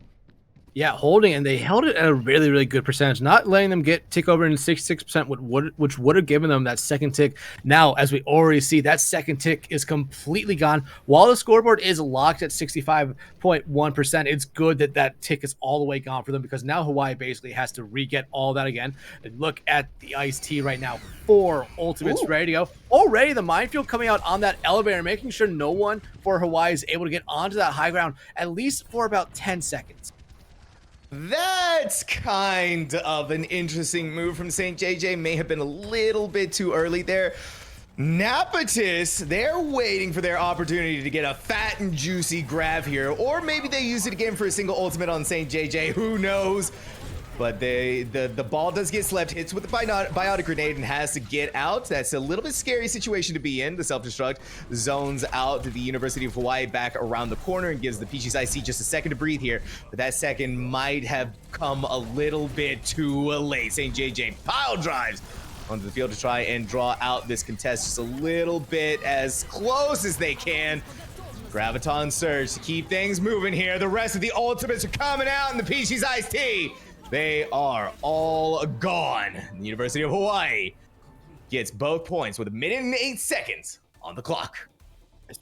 Yeah, holding, and they held it at a really, really good percentage, not letting them get tick over in 66%, which would have given them that second tick. Now, as we already see, that second tick is completely gone. While the scoreboard is locked at 65.1%, it's good that that tick is all the way gone for them, because now Hawaii basically has to re-get all that again. And look at the Ice-T right now. 4 ultimates ready to go. Already the minefield coming out on that elevator, making sure no one for Hawaii is able to get onto that high ground, at least for about 10 seconds. That's kind of an interesting move from St. JJ. May have been a little bit too early there. Napatis, they're waiting for their opportunity to get a fat and juicy grab here, or maybe they use it again for a single ultimate on St. JJ. Who knows? But the ball does get slept, hits with the biotic grenade, and has to get out. That's a little bit scary situation to be in. The self-destruct zones out to the University of Hawaii back around the corner and gives the Peachis IC just a second to breathe here. But that second might have come a little bit too late. St. JJ pile drives onto the field to try and draw out this contest just a little bit as close as they can. Graviton Surge to keep things moving here. The rest of the ultimates are coming out, and the Peachis IC, they are all gone. The University of Hawaii gets both points with 1 minute and 8 seconds on the clock.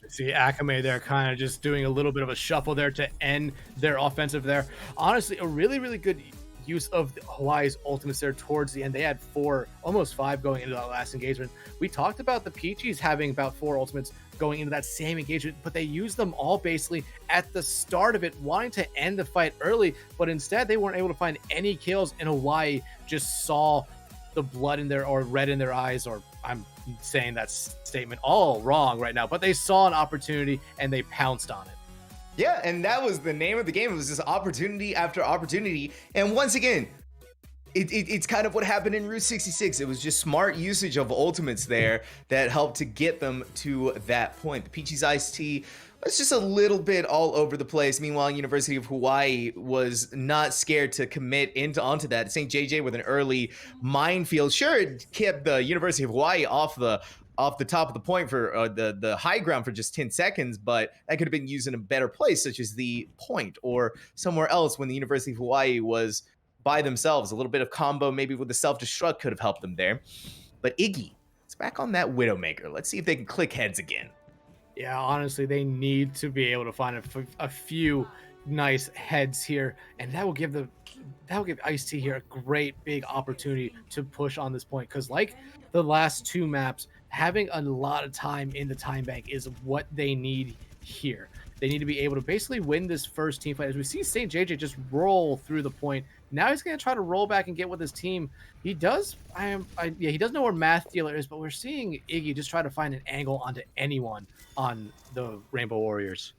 See Akamai there kind of just doing a little bit of a shuffle there to end their offensive there. Honestly, a really, really good use of Hawaii's ultimates there towards the end. They had 4, almost 5 going into that last engagement. We talked about the Peachies having about 4 ultimates going into that same engagement, but they used them all basically at the start of it, wanting to end the fight early, but instead they weren't able to find any kills, and Hawaii just saw the blood in their, or red in their eyes, or I'm saying that statement all wrong right now, but they saw an opportunity and they pounced on it. Yeah, and that was the name of the game. It was just opportunity after opportunity. And once again, it's kind of what happened in Route 66. It was just smart usage of ultimates there that helped to get them to that point. The Peachis Ice-T was just a little bit all over the place. Meanwhile, University of Hawaii was not scared to commit onto that. St. JJ with an early minefield. Sure, it kept the University of Hawaii off the top of the point for the high ground for just 10 seconds, but that could have been used in a better place, such as the point or somewhere else when the University of Hawaii was by themselves. A little bit of combo maybe with the self-destruct could have helped them there. But Iggy, it's back on that Widowmaker. Let's see if they can click heads again. Yeah, honestly, they need to be able to find a few nice heads here, and that will give Ice-T here a great big opportunity to push on this point, because like the last 2 maps, having a lot of time in the time bank is what they need here. They need to be able to basically win this first team fight. As we see St. JJ just roll through the point. Now he's going to try to roll back and get with his team. He does. He doesn't know where Math Dealer is, but we're seeing Iggy just try to find an angle onto anyone on the Rainbow Warriors.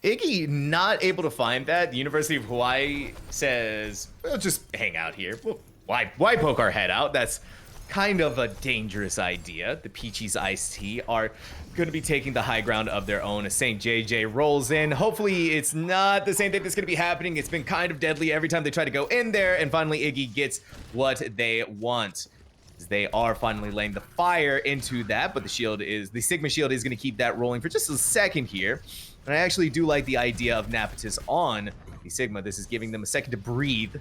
Iggy not able to find that. The University of Hawaii says, "We'll just hang out here. Well, why poke our head out? That's kind of a dangerous idea." The Peachis Ice-T are going to be taking the high ground of their own as St. JJ rolls in. Hopefully it's not the same thing that's going to be happening. It's been kind of deadly every time they try to go in there, and finally Iggy gets what they want. They are finally laying the fire into that, but the Sigma shield is going to keep that rolling for just a second here. And I actually do like the idea of Napatis on the Sigma. This is giving them a second to breathe.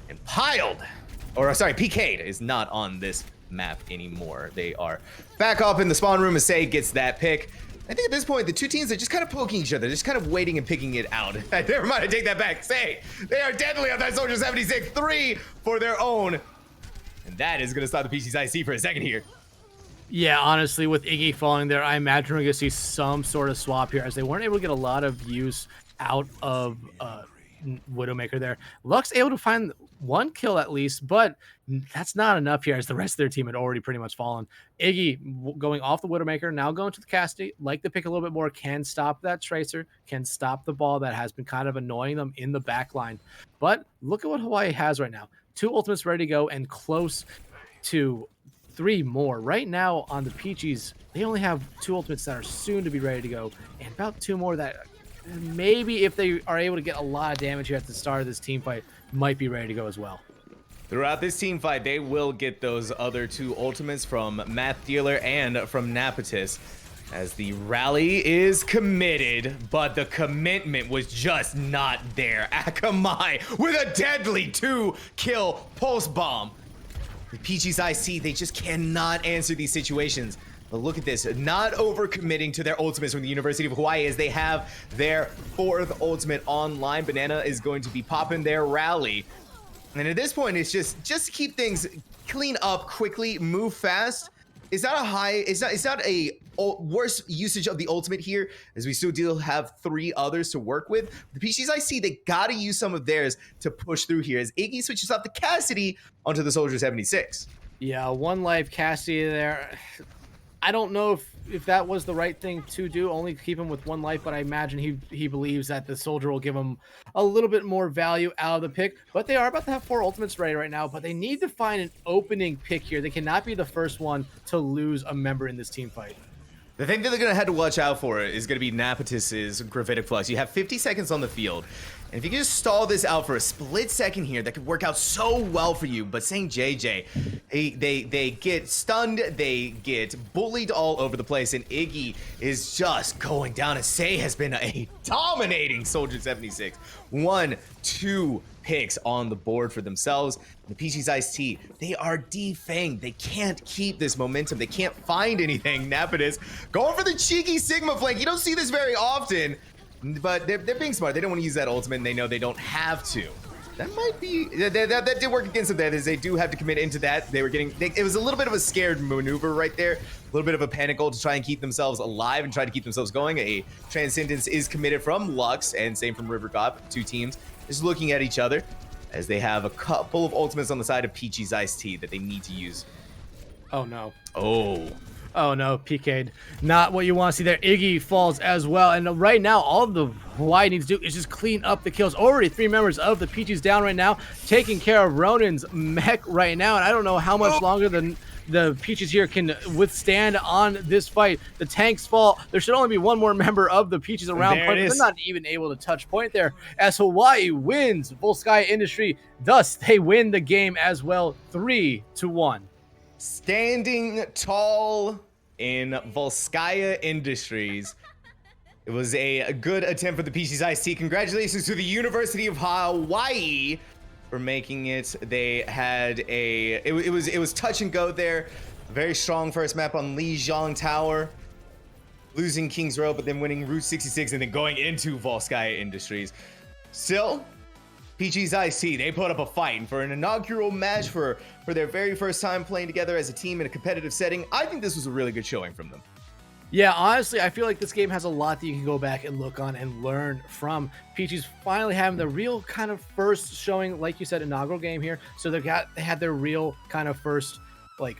And PK'd is not on this map anymore. They are back up in the spawn room as Say gets that pick. I think at this point, the 2 teams are just kind of poking each other, just kind of waiting and picking it out. Never mind, I take that back. Say, they are deadly on that Soldier 76, 3 for their own. And that is going to stop the Peachis IC for a second here. Yeah, honestly, with Iggy falling there, I imagine we're going to see some sort of swap here, as they weren't able to get a lot of use out of Widowmaker there. Lux able to find one kill at least, but that's not enough here as the rest of their team had already pretty much fallen. Iggy going off the Widowmaker, now going to the Cassidy, like the pick a little bit more, can stop that Tracer, can stop the ball that has been kind of annoying them in the back line. But look at what Hawaii has right now. 2 ultimates ready to go and close to 3 more. Right now on the Peachis, they only have 2 ultimates that are soon to be ready to go, and about 2 more that maybe if they are able to get a lot of damage here at the start of this team fight, might be ready to go as well. Throughout this team fight, they will get those other 2 ultimates from Math Dealer and from Napatis, as the rally is committed, but the commitment was just not there. Akamai with a deadly 2-kill pulse bomb. The Peachis IC, they just cannot answer these situations. But look at this, not overcommitting to their ultimates from the University of Hawaii as they have their 4th ultimate online. Banana is going to be popping their rally. And at this point, it's just keep things clean up quickly, move fast. Is that a worse usage of the ultimate here, as we still have 3 others to work with? The Peachis IC, they gotta use some of theirs to push through here as Iggy switches off the Cassidy onto the Soldier 76. Yeah, 1 life Cassidy there. I don't know if that was the right thing to do, only keep him with 1 life, but I imagine he believes that the Soldier will give him a little bit more value out of the pick. But they are about to have 4 ultimates ready right now, but they need to find an opening pick here. They cannot be the first one to lose a member in this team fight. The thing that they're going to have to watch out for is going to be Napatis's Gravitic Flux. You have 50 seconds on the field, and if you can just stall this out for a split second here, that could work out so well for you. But St. JJ, they get stunned, they get bullied all over the place, and Iggy is just going down. And Say has been a dominating Soldier 76. 1, 2 picks on the board for themselves. The Peachis Iced Tea, they are defanged. They can't keep this momentum. They can't find anything. Napatis going for the cheeky Sigma flank. You don't see this very often, but they're being smart. They don't want to use that ultimate, and they know they don't have to. That might be, that did work against them there, as they do have to commit into that. They were getting, it was a little bit of a scared maneuver right there. A little bit of a panic goal to try and keep themselves alive and try to keep themselves going. A Transcendence is committed from Lux, and same from River God. 2 teams just looking at each other as they have a couple of ultimates on the side of Peachis Iced Tea that they need to use. Oh no. Oh no, PK'd. Not what you want to see there. Iggy falls as well. And right now, all the Hawaii needs to do is just clean up the kills. Already 3 members of the Peaches down right now, taking care of Ronin's mech right now. And I don't know how much longer the Peaches here can withstand on this fight. The tanks fall. There should only be 1 more member of the Peaches around point. They're not even able to touch point there as Hawaii wins Volskaya Industry. Thus, they win the game as well, 3-1. Standing tall in Volskaya Industries. It was a good attempt for the Peachis IC. Congratulations to the University of Hawaii for making it. They had it was touch and go there. Very strong first map on Lijiang Tower, losing King's Row, but then winning Route 66 and then going into Volskaya Industries. Still, Peachis IC, they put up a fight, and for an inaugural match for their very first time playing together as a team in a competitive setting, I think this was a really good showing from them. Yeah, honestly, I feel like this game has a lot that you can go back and look on and learn from. Peachis finally having the real kind of first showing, like you said, inaugural game here. So they had their real kind of first, like,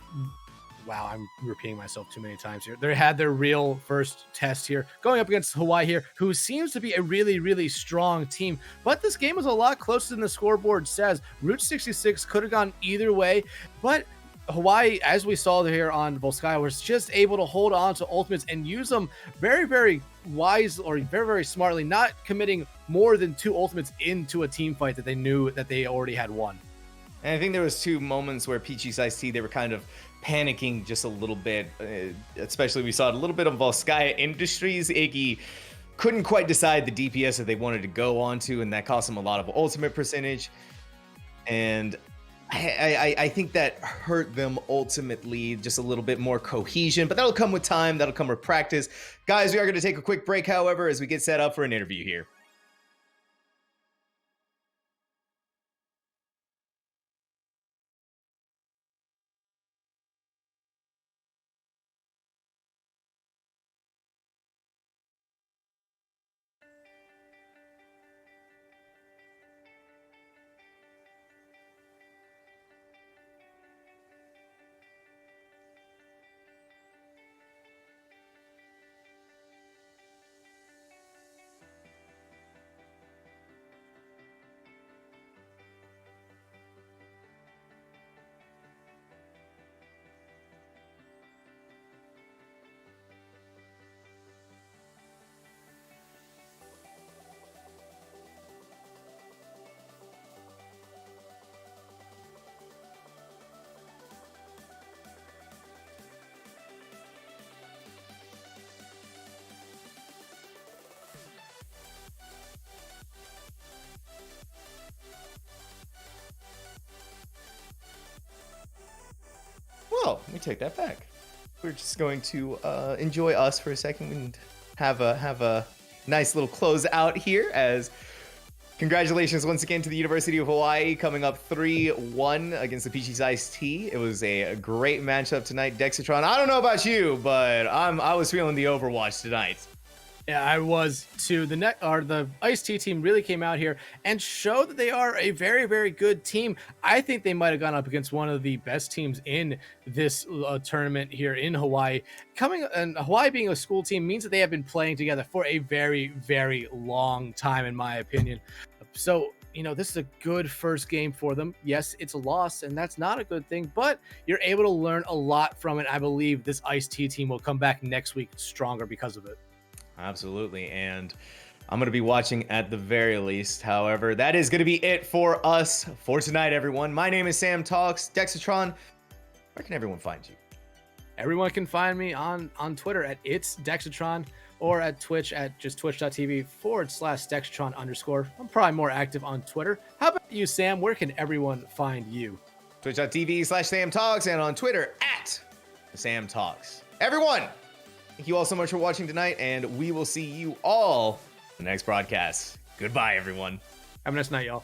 wow, I'm repeating myself too many times here. They had their real first test here, going up against Hawaii here, who seems to be a really, really strong team. But this game was a lot closer than the scoreboard says. Route 66 could have gone either way, but Hawaii, as we saw here on Volskaya, was just able to hold on to ultimates and use them very, very wise or very, very smartly, not committing more than 2 ultimates into a team fight that they knew that they already had won. And I think there was 2 moments where Peachis IC, they were kind of panicking just a little bit, especially we saw a little bit of Volskaya Industries. Iggy couldn't quite decide the DPS that they wanted to go onto, and that cost them a lot of ultimate percentage. And I think that hurt them ultimately, just a little bit more cohesion, but that'll come with time. That'll come with practice. Guys, we are going to take a quick break, however, as we get set up for an interview here. Oh, let me take that back. We're just going to enjoy us for a second and have a nice little close out here as congratulations once again to the University of Hawaii coming up 3-1 against the Peachis Iced Tea. It was a great matchup tonight. Dexatron, I don't know about you, but I was feeling the Overwatch tonight. Yeah, I was too. The Ice Tea team really came out here and showed that they are a very, very good team. I think they might have gone up against one of the best teams in this tournament here in Hawaii. And Hawaii being a school team means that they have been playing together for a very, very long time, in my opinion. So, this is a good first game for them. Yes, it's a loss, and that's not a good thing, but you're able to learn a lot from it. I believe this Ice Tea team will come back next week stronger because of it. Absolutely, and I'm going to be watching at the very least. However, that is going to be it for us for tonight, everyone. My name is Sam Talks. Dexatron, where can everyone find you? Everyone can find me on Twitter at It's Dexatron or at Twitch at just twitch.tv/Dexatron_. I'm probably more active on Twitter. How about you, Sam? Where can everyone find you? Twitch.tv/Sam Talks and on Twitter at Sam Talks. Everyone, thank you all so much for watching tonight, and we will see you all in the next broadcast. Goodbye, everyone. Have a nice night, y'all.